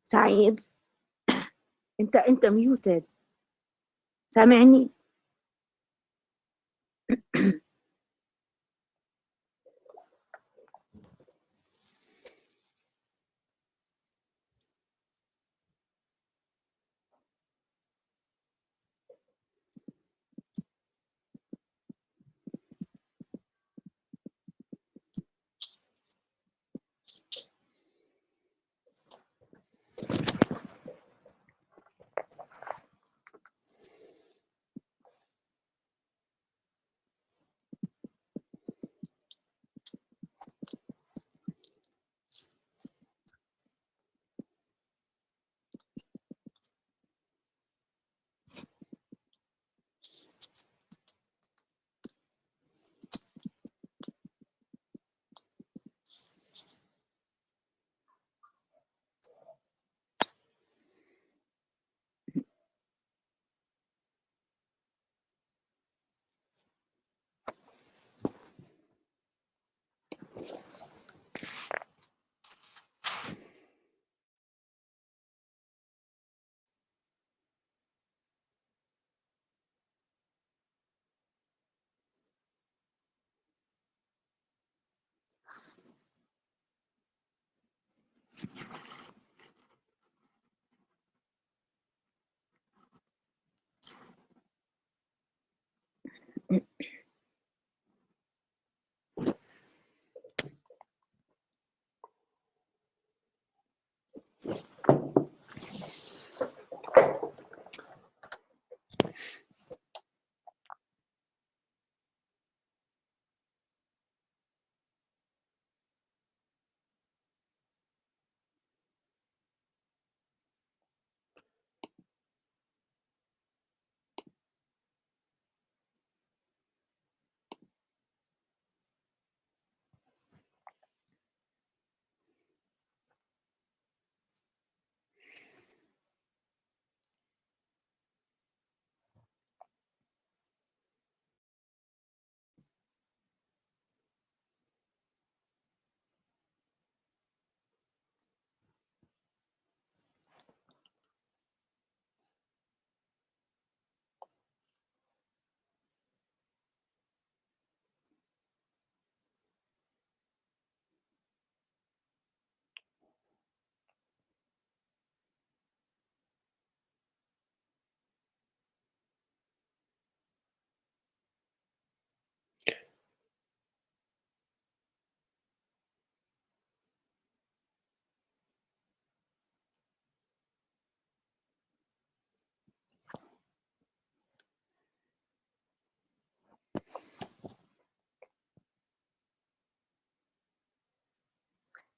سعيد انت ميوتد. سامعني؟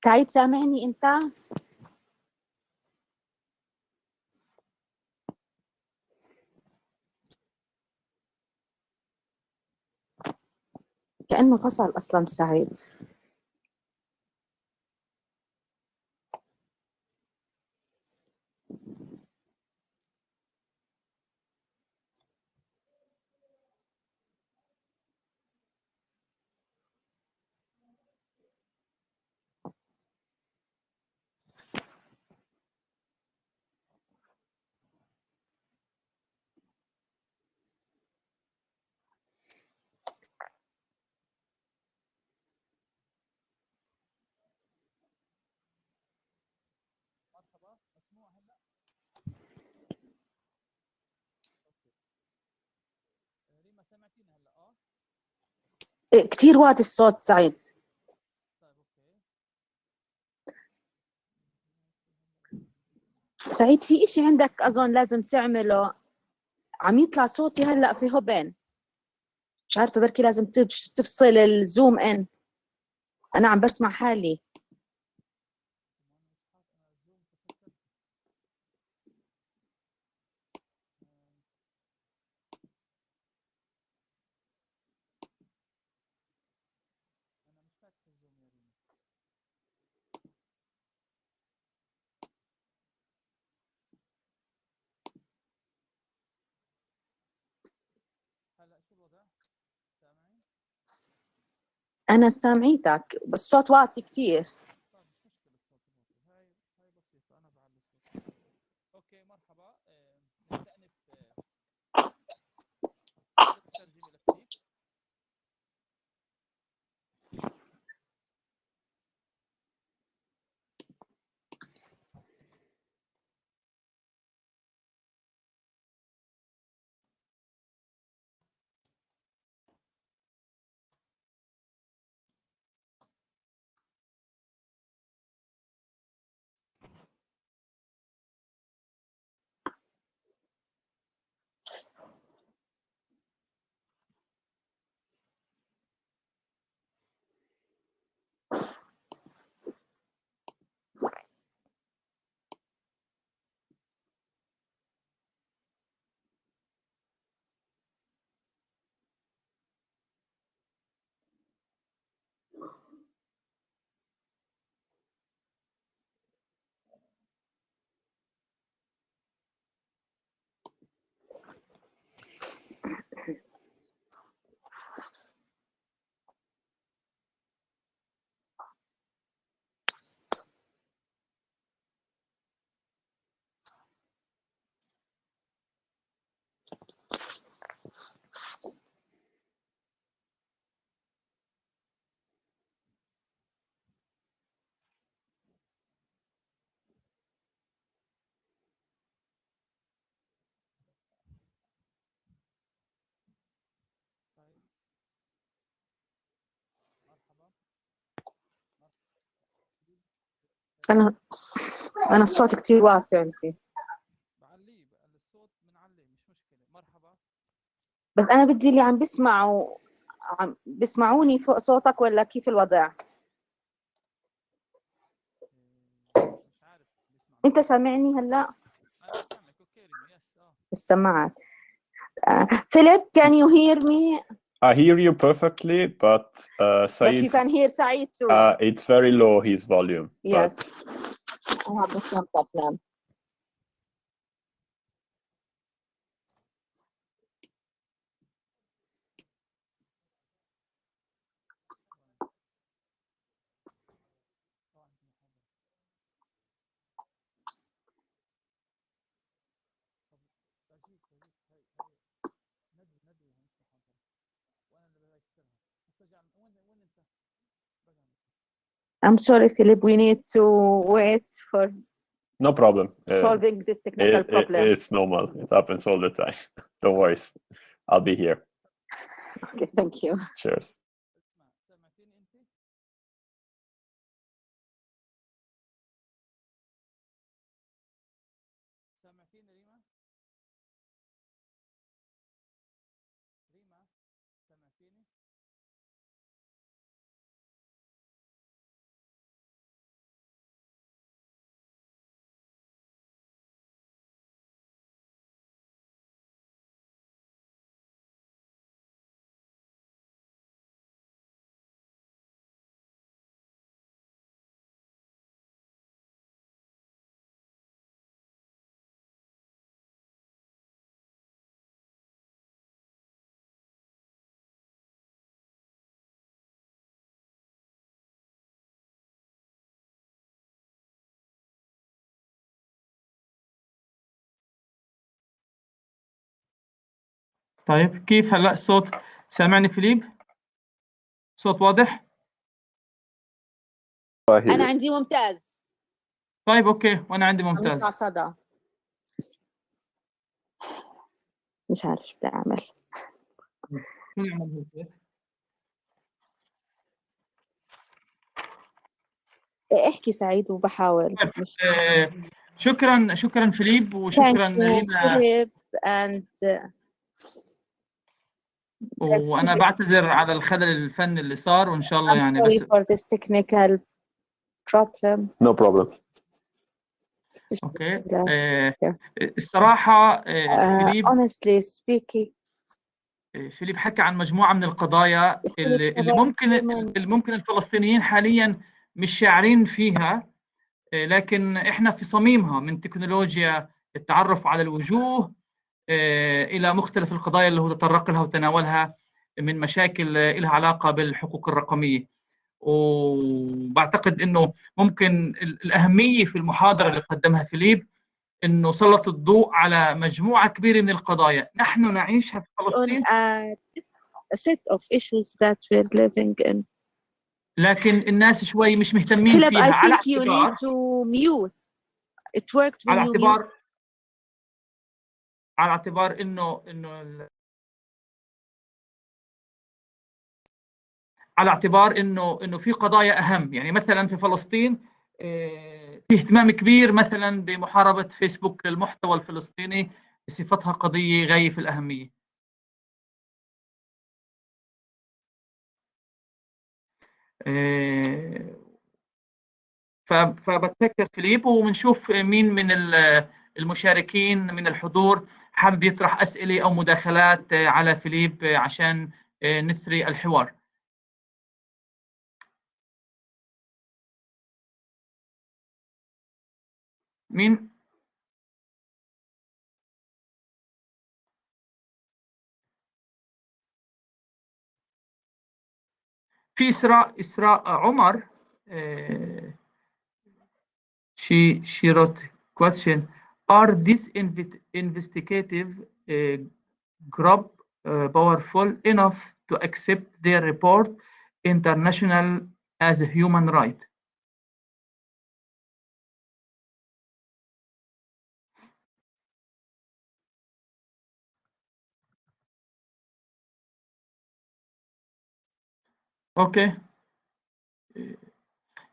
سعيد سامعني انت؟ كأنه فصل اصلا سعيد. كتير واطي الصوت سعيد. سعيد في اشي عندك اظن لازم تعمله، عم يطلع صوتي هلا في هوبين، مش عارفه بركي لازم تفصل الزوم ان، انا عم بسمع حالي. انا سامعيتك بس الصوت واطي كتير. اوكي مرحبا. نستأنف أنا الصوت كتير واسع عندي. بعليه الصوت بنعليه مش مشكلة. مرحبا. بس أنا بدي اللي عم بيسمعوني فوق صوتك ولا كيف الوضع؟ مش عارف بسمع. أنت سامعني هلا؟ أنا بسمعك. أوكي ريما. يس. السماعات. Philip, can you hear me? I hear you perfectly, but But you Said, can hear Said too. it's very low, his volume. Yes. But I have the same problem. I'm sorry, Philip. We need to wait for no problem. solving this technical problem. It's normal. It happens all the time. Don't worry. I'll be here. Okay, thank you. Cheers. سمعتيني أنت؟ سمعتيني ريما؟ ريما سمعتيني؟ طيب كيف هلا الصوت؟ سامعني فيليب؟ صوت واضح؟ أنا عندي ممتاز. طيب اوكي، وانا عندي عم ممتاز. يطلع صدى. مش عارف شو بدي أعمل. شو نعمل هيك؟ احكي سعيد وبحاول. شكرا فيليب، وشكرا لينا. Philip and وانا بعتذر على الخلل الفني اللي صار، وان شاء الله يعني sorry بس for this technical problem. No problem. اوكي. الصراحه فيليب honestly speaking فيليب حكى عن مجموعه من القضايا اللي ممكن الفلسطينيين حاليا مش شاعرين فيها، لكن احنا في صميمها من تكنولوجيا التعرف على الوجوه الى مختلف القضايا اللي هو تطرق لها وتناولها من مشاكل لها علاقه بالحقوق الرقميه. وبعتقد انه ممكن الاهميه في المحاضره اللي قدمها فيليب انه سلط الضوء على مجموعه كبيره من القضايا نحن نعيشها في فلسطين، a set of issues that we're living in. لكن الناس شوي مش مهتمين Philip, فيها. I think you need to mute. It worked when you mute. على اعتبار انه على اعتبار انه في قضايا اهم، يعني مثلا في فلسطين في اهتمام كبير مثلا بمحاربه فيسبوك للمحتوى الفلسطيني بصفتها قضيه غايه في الاهميه. فبتذكر فيليب، وبنشوف مين من المشاركين من الحضور حابب يطرح اسئله او مداخلات على فيليب عشان نثري الحوار. مين؟ في إسراء عمر. she wrote question: are these investigative group powerful enough to accept their report international as a human right? Okay.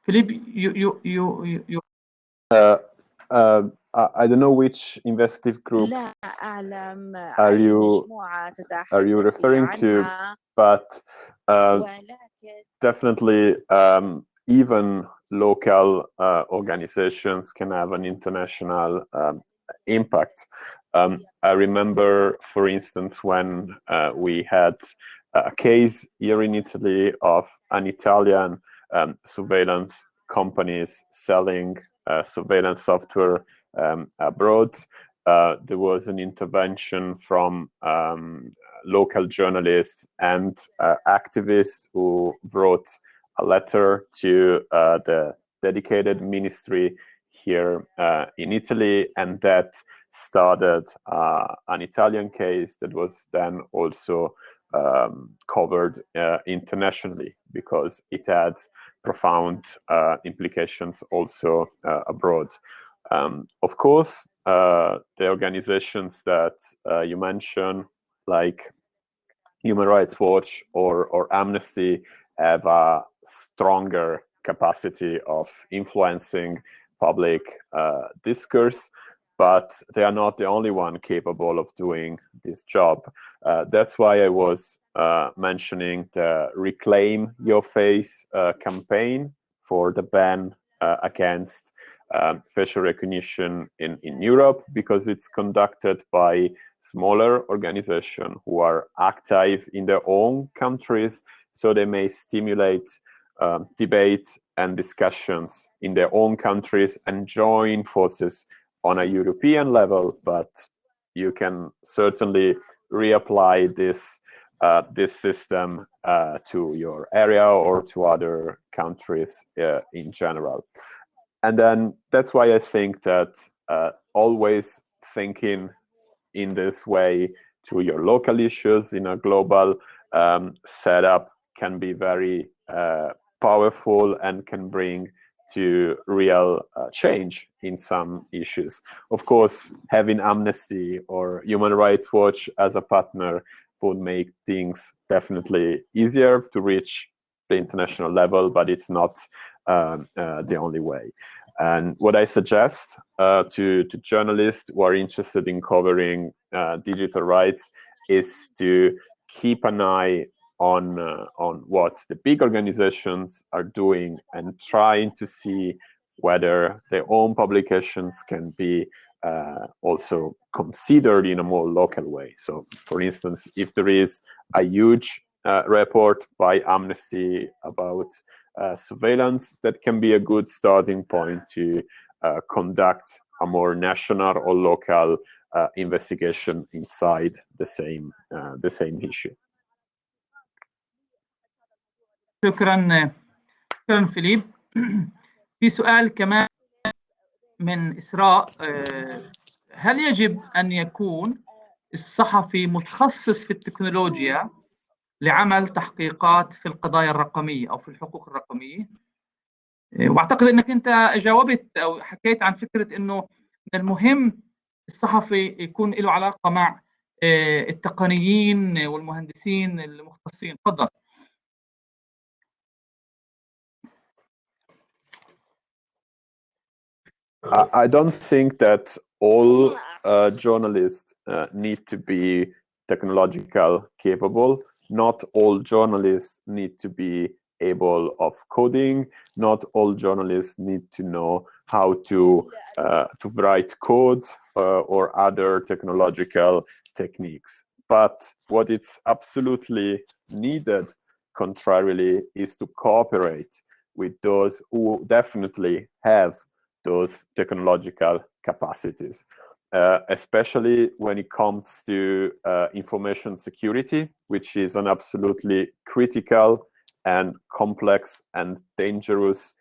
Philippe, you I don't know which investigative groups لا أعلم are أي you مجموعة referring to, عنها، but ولكن definitely even local organizations can have an international impact. I remember, for instance, when we had a case here in Italy of an Italian surveillance companies selling surveillance software abroad. There was an intervention from local journalists and activists who wrote a letter to the dedicated ministry here in Italy, and that started an Italian case that was then also covered internationally, because it had profound implications also abroad. Of course, the organizations that you mentioned, like Human Rights Watch or Amnesty, have a stronger capacity of influencing public discourse, but they are not the only one capable of doing this job. That's why I was mentioning the Reclaim Your Face campaign for the ban against facial recognition in Europe, because it's conducted by smaller organizations who are active in their own countries, so they may stimulate debate and discussions in their own countries and join forces on a European level. But you can certainly reapply this system to your area or to other countries in general. And then that's why I think that always thinking in this way to your local issues in a global setup can be very powerful and can bring to real change in some issues. Of course, having Amnesty or Human Rights Watch as a partner would make things definitely easier to reach the international level, but it's not the only way. And what I suggest to journalists who are interested in covering digital rights is to keep an eye on what the big organizations are doing and trying to see whether their own publications can be also considered in a more local way. So, for instance, if there is a huge report by Amnesty about surveillance, that can be a good starting point to conduct a more national or local investigation inside the same issue. شكرا فيليب. في سؤال كمان من إسراء: هل يجب أن يكون الصحفي متخصص في التكنولوجيا لعمل تحقيقات في القضايا الرقمية أو في الحقوق الرقمية؟ واعتقد انك انت جاوبت او حكيت عن فكره انه من المهم الصحفي يكون له علاقه مع التقنيين والمهندسين المختصين. تفضل. I don't think that all journalists need to be technological capable. Not all journalists need to be able of coding. Not all journalists need to know how to write code or other technological techniques. But what is absolutely needed, contrarily, is to cooperate with those who definitely have those technological capacities, especially when it comes to information security, which is an absolutely critical and complex and dangerous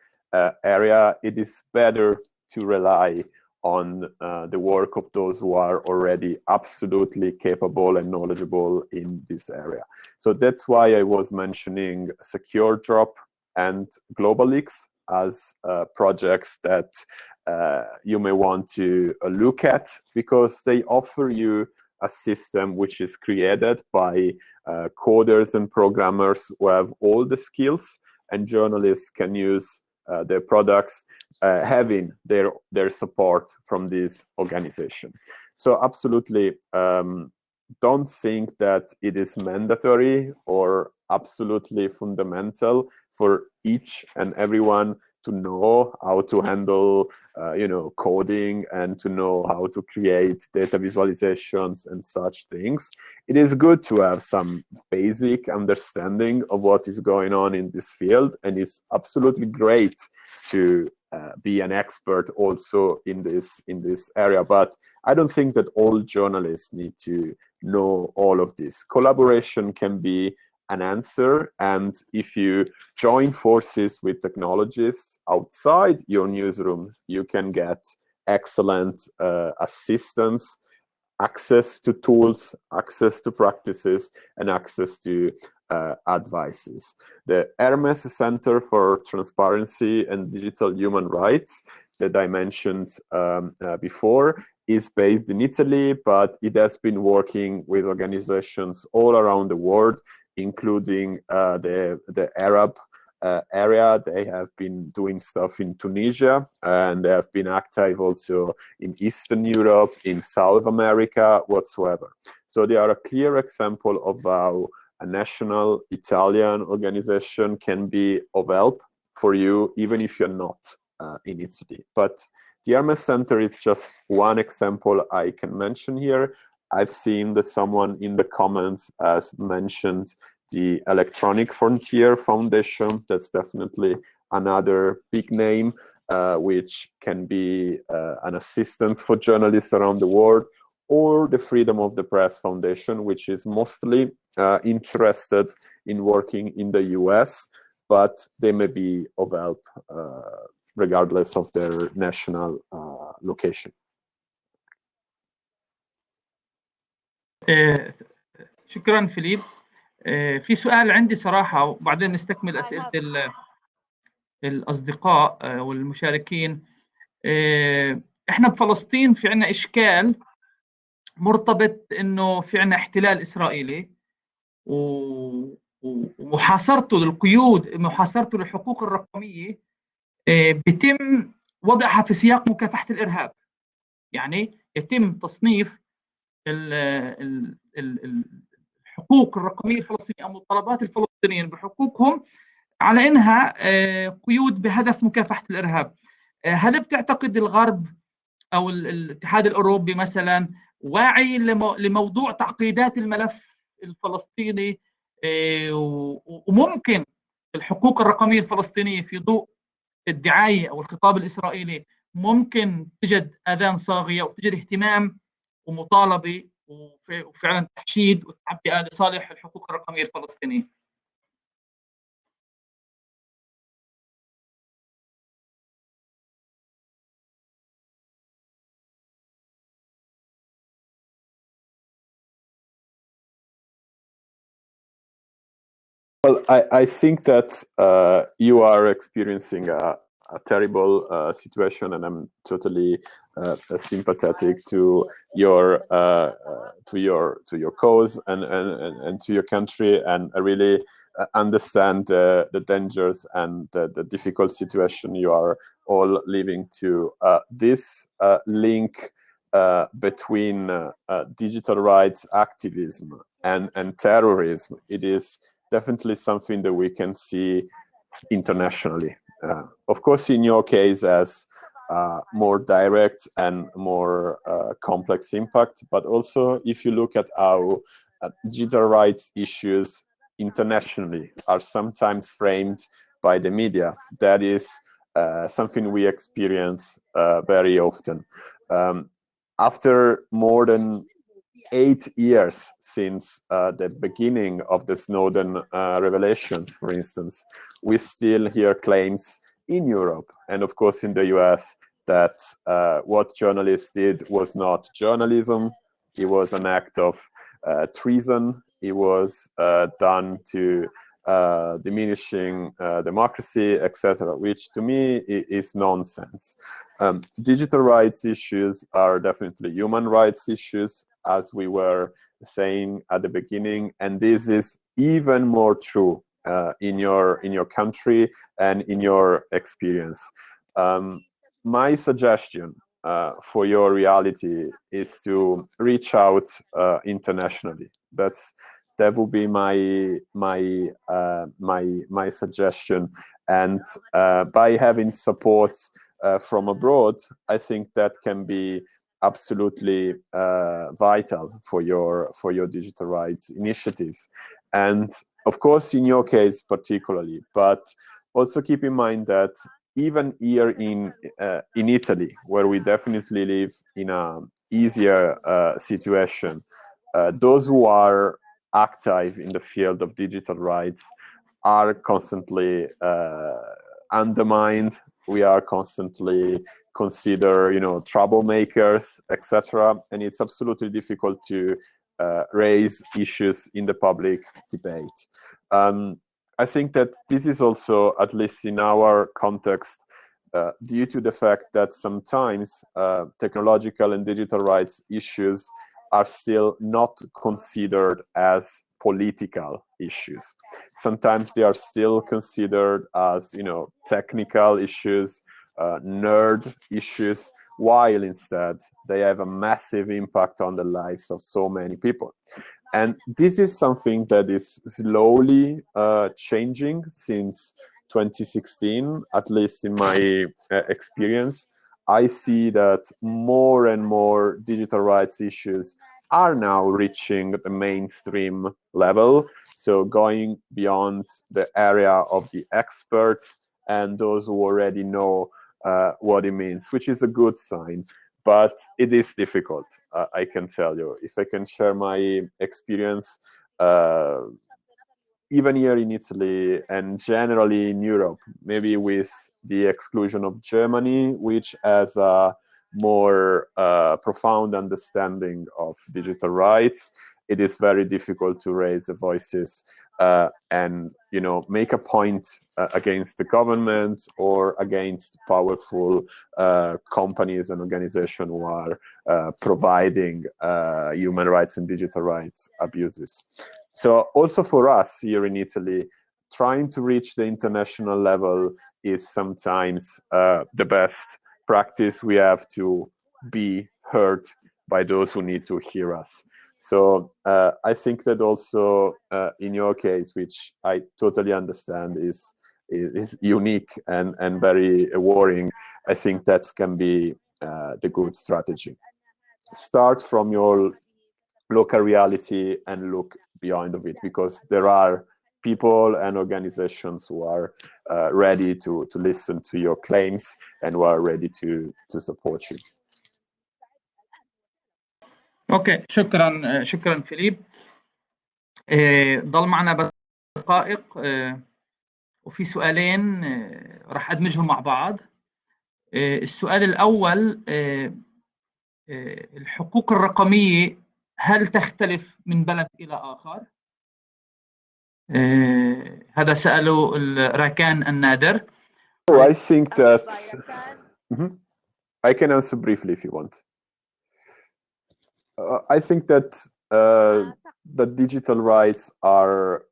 area. It is better to rely on the work of those who are already absolutely capable and knowledgeable in this area. So that's why I was mentioning Secure Drop and GlobalX as projects that you may want to look at, because they offer you a system which is created by coders and programmers who have all the skills, and journalists can use their products having their support from this organization. So absolutely, don't think that it is mandatory or absolutely fundamental for each and everyone to know how to handle coding and to know how to create data visualizations and such things. It is good to have some basic understanding of what is going on in this field, and it's absolutely great to be an expert also in this area. But I don't think that all journalists need to know all of this. Collaboration can be an answer, and if you join forces with technologists outside your newsroom, you can get excellent assistance, access to tools, access to practices, and access to advices. The Hermes Center for Transparency and Digital Human Rights that I mentioned before is based in Italy, but it has been working with organizations all around the world, including the Arab area. They have been doing stuff in Tunisia, and they have been active also in Eastern Europe, in South America, whatsoever. So they are a clear example of how a national Italian organization can be of help for you, even if you're not in Italy. But the Hermes Center is just one example I can mention here. I've seen that someone in the comments has mentioned the Electronic Frontier Foundation. That's definitely another big name, which can be an assistance for journalists around the world, or the Freedom of the Press Foundation, which is mostly interested in working in the US, but they may be of help regardless of their national location. شكرا فيليب. في سؤال عندي صراحة، وبعدين نستكمل أسئلة الأصدقاء والمشاركين. إحنا بفلسطين في عنا إشكال مرتبط إنه في عنا احتلال إسرائيلي ومحاصرته للقيود، محاصرته للحقوق الرقمية بيتم وضعها في سياق مكافحة الإرهاب. يعني يتم تصنيف الحقوق الرقمية الفلسطينية أو مطالبات الفلسطينيين بحقوقهم على إنها قيود بهدف مكافحة الإرهاب. هل بتعتقد الغرب أو الاتحاد الأوروبي مثلا واعي لموضوع تعقيدات الملف الفلسطيني، وممكن الحقوق الرقمية الفلسطينية في ضوء الدعاية أو الخطاب الإسرائيلي ممكن تجد آذان صاغية وتجد اهتمام ومطالبة وفعلا تحشيد والتعبئة لصالح الحقوق الرقمية الفلسطينية؟ Well, I think that you are experiencing a terrible situation, and I'm totally sympathetic to your cause and to your country, and I really understand the dangers and the difficult situation you are all living to. This link between digital rights activism and terrorism, it is definitely something that we can see internationally. Of course, in your case, as more direct and more complex impact, but also if you look at how digital rights issues internationally are sometimes framed by the media, that is something we experience very often. After more than 8 years since the beginning of the Snowden revelations, for instance, we still hear claims in Europe and of course in the US that what journalists did was not journalism, it was an act of treason, it was done to diminishing democracy, etc., which to me is nonsense. Digital rights issues are definitely human rights issues, as we were saying at the beginning, and this is even more true in your country and in your experience. My suggestion for your reality is to reach out internationally. That would be my suggestion. And by having support from abroad, I think that can be absolutely vital for your digital rights initiatives. And of course, in your case particularly, but also keep in mind that even here in Italy, where we definitely live in an easier situation, those who are active in the field of digital rights are constantly undermined. We are constantly considered, troublemakers, etc. And it's absolutely difficult to raise issues in the public debate. I think that this is also, at least in our context, due to the fact that sometimes technological and digital rights issues are still not considered as political issues. Sometimes they are still considered as, technical issues, nerd issues, while instead they have a massive impact on the lives of so many people. And this is something that is slowly changing since 2016, at least in my experience. I see that more and more digital rights issues are now reaching the mainstream level, so going beyond the area of the experts and those who already know what it means, which is a good sign. But it is difficult, I can tell you. If I can share my experience, even here in Italy and generally in Europe, maybe with the exclusion of Germany, which has a more profound understanding of digital rights, it is very difficult to raise the voices and make a point against the government or against powerful companies and organizations who are providing human rights and digital rights abuses. So also for us here in Italy, trying to reach the international level is sometimes the best practice. We have to be heard by those who need to hear us. So I think that also in your case, which I totally understand is unique and very worrying, I think that can be the good strategy. Start from your local reality and look beyond of it, because there are people and organizations who are ready to listen to your claims and who are ready to support you. اوكي، شكرا فيليب. ضل معنا بس دقائق وفي سؤالين راح ادمجهم مع بعض. السؤال الاول، الحقوق الرقميه هل تختلف من بلد الى اخر؟ هذا سأله راكان النادر. I think that I can answer briefly if you want. I think that the digital rights are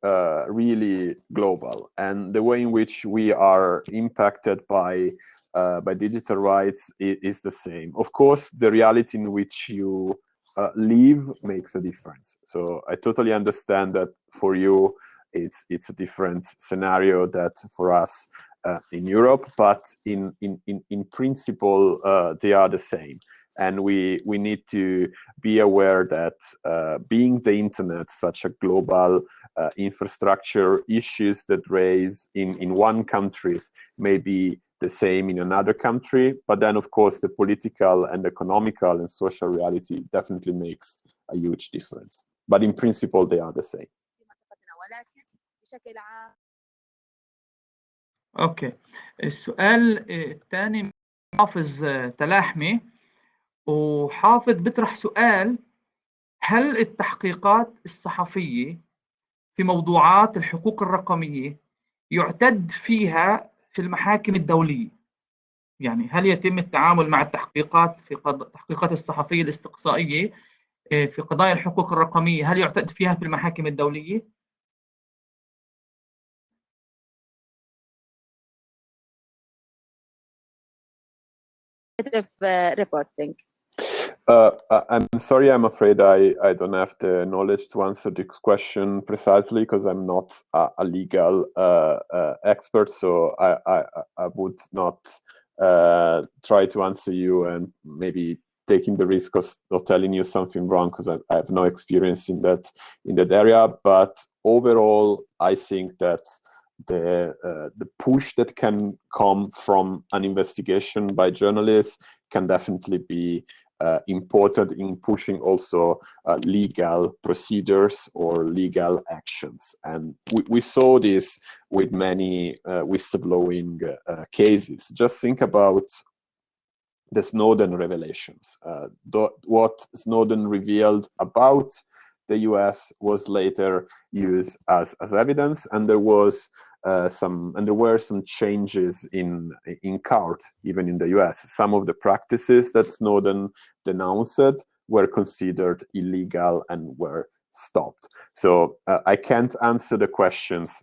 really global, and the way in which we are impacted by digital rights is the same. Of course, the reality in which you live makes a difference. So I totally understand that for you, it's a different scenario that for us in Europe, but in principle, they are the same. And we need to be aware that being the internet such a global infrastructure, issues that raise in one country may be the same in another country, but then of course the political and economical and social reality definitely makes a huge difference. But in principle, they are the same. اوكي، السؤال الثاني حافظ تلاحمي، وحافظ بيطرح سؤال: هل التحقيقات الصحفية في موضوعات الحقوق الرقمية يعتد فيها في المحاكم الدولية؟ يعني هل يتم التعامل مع التحقيقات في التحقيقات الصحفية الاستقصائية في قضايا الحقوق الرقمية، هل يعتد فيها في المحاكم الدولية؟ reporting. I'm sorry, I'm afraid I don't have the knowledge to answer this question precisely because I'm not a legal expert, so I would not try to answer you and maybe taking the risk of telling you something wrong because I have no experience in that area. But overall, I think that the push that can come from an investigation by journalists can definitely be important in pushing also legal procedures or legal actions. And we saw this with many whistleblowing cases. Just think about the Snowden revelations. What Snowden revealed about the US was later used as evidence, and there were some changes in court, even in the US. Some of the practices that Snowden denounced were considered illegal and were stopped. So I can't answer the questions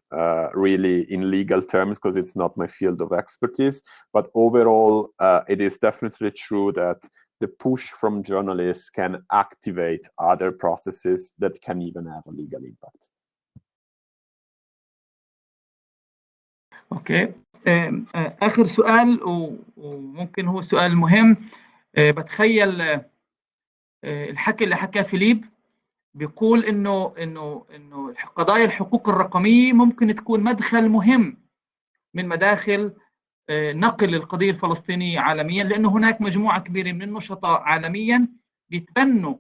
really in legal terms because it's not my field of expertise, but overall it is definitely true that the push from journalists can activate other processes that can even have a legal impact. اوكي، اخر سؤال وممكن هو سؤال مهم. بتخيل الحكي اللي حكاه فيليب بيقول انه قضايا الحقوق الرقميه ممكن تكون مدخل مهم من مداخل نقل القضيه الفلسطينيه عالميا، لانه هناك مجموعه كبيره من النشطاء عالميا بيتبنوا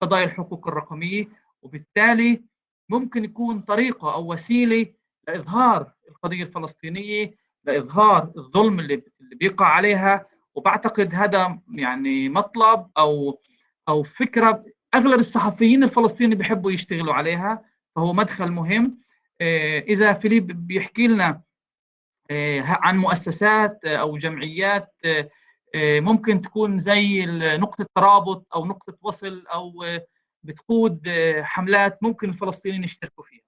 قضايا الحقوق الرقميه، وبالتالي ممكن يكون طريقه او وسيله لإظهار القضية الفلسطينية، لإظهار الظلم اللي بيقع عليها. وبعتقد هذا يعني مطلب أو فكرة أغلب الصحفيين الفلسطينيين بيحبوا يشتغلوا عليها، فهو مدخل مهم. إذا فيليب بيحكي لنا عن مؤسسات أو جمعيات ممكن تكون زي نقطة ترابط أو نقطة وصل أو بتقود حملات ممكن الفلسطينيين يشتركوا فيها.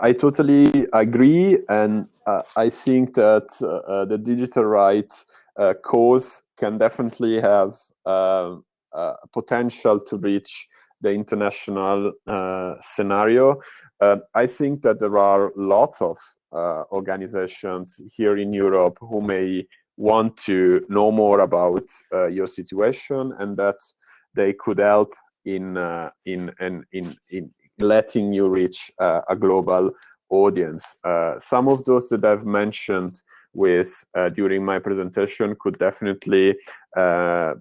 I totally agree, and I think that the digital rights cause can definitely have potential to reach the international scenario. I think that there are lots of organizations here in Europe who may want to know more about your situation, and that they could help in letting you reach a global audience. Some of those that I've mentioned during my presentation could definitely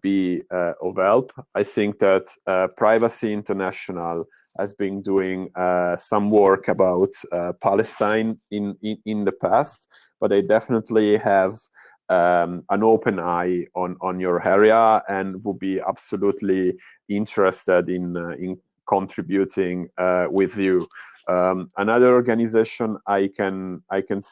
be of help. I think that Privacy International has been doing some work about Palestine in the past, but they definitely have an open eye on your area and would be absolutely interested in contributing with you. Another organization I can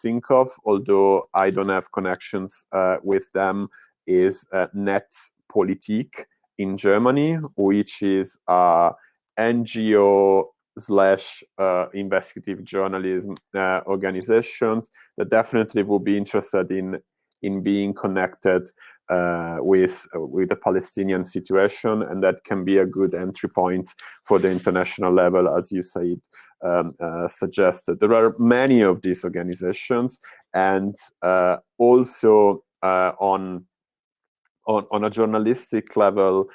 think of, although I don't have connections with them, is Netzpolitik in Germany, which is a NGO / investigative journalism organizations that definitely would be interested in being connected with the Palestinian situation, and that can be a good entry point for the international level, as you said, suggested. There are many of these organizations, and also on a journalistic level,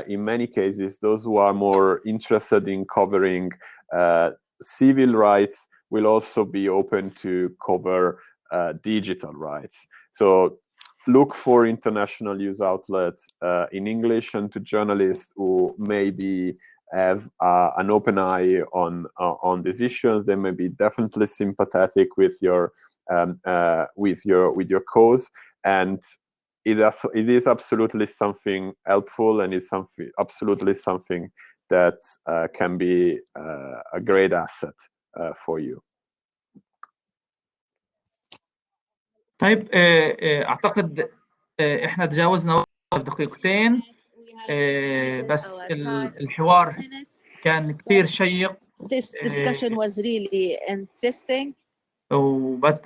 in many cases, those who are more interested in covering civil rights will also be open to cover digital rights. So look for international news outlets in English, and to journalists who maybe have an open eye on these issues. They may be definitely sympathetic with your cause, and it is absolutely something helpful, and it's absolutely something that can be a great asset for you. طيب، اعتقد احنا تجاوزنا دقيقتين. بس الحوار كان كثير شيق. This discussion was really interesting.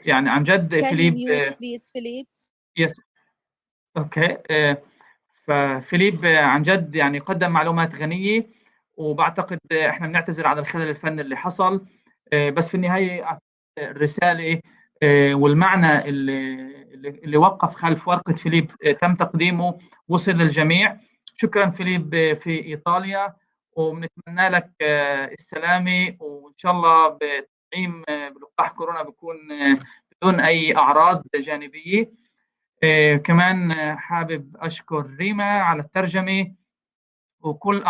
يعني عن جد Can فيليب you mute please Philippe? يس اوكي. ففيليب عن جد يعني قدم معلومات غنية، وبعتقد احنا بنعتذر على الخلل الفني اللي حصل، بس في النهاية الرسالة والمعنى اللي وقف خلف ورقة فيليب تم تقديمه وصل للجميع. شكرا فيليب في إيطاليا، وبنتمنى لك السلامة، وإن شاء الله بتطعيم بلقاح كورونا بيكون بدون أي أعراض جانبية. كمان حابب أشكر ريما على الترجمة، وكل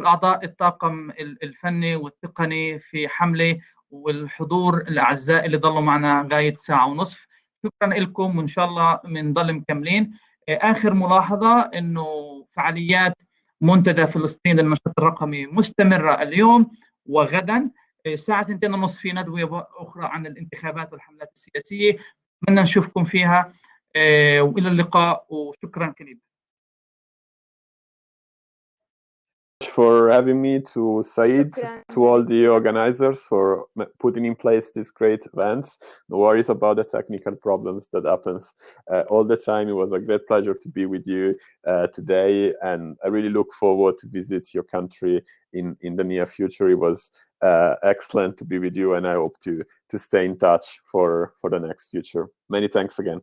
أعضاء الطاقم الفني والتقني في حملة، والحضور الأعزاء اللي ضلوا معنا غاية ساعة ونصف. شكرا لكم، وإن شاء الله بنضل مكملين. آخر ملاحظة إنه فعاليات منتدى فلسطين للنشاط الرقمي مستمرة اليوم وغدا الساعة 2:30 في ندوة أخرى عن الانتخابات والحملات السياسية. أتمنى نشوفكم فيها، وإلى اللقاء، وشكرا فيليب. For having me, to Said, to all the organizers for putting in place these great events. No worries about the technical problems that happens all the time. It was a great pleasure to be with you today, and I really look forward to visit your country in the near future. It was excellent to be with you, and I hope to stay in touch for the next future. Many thanks again.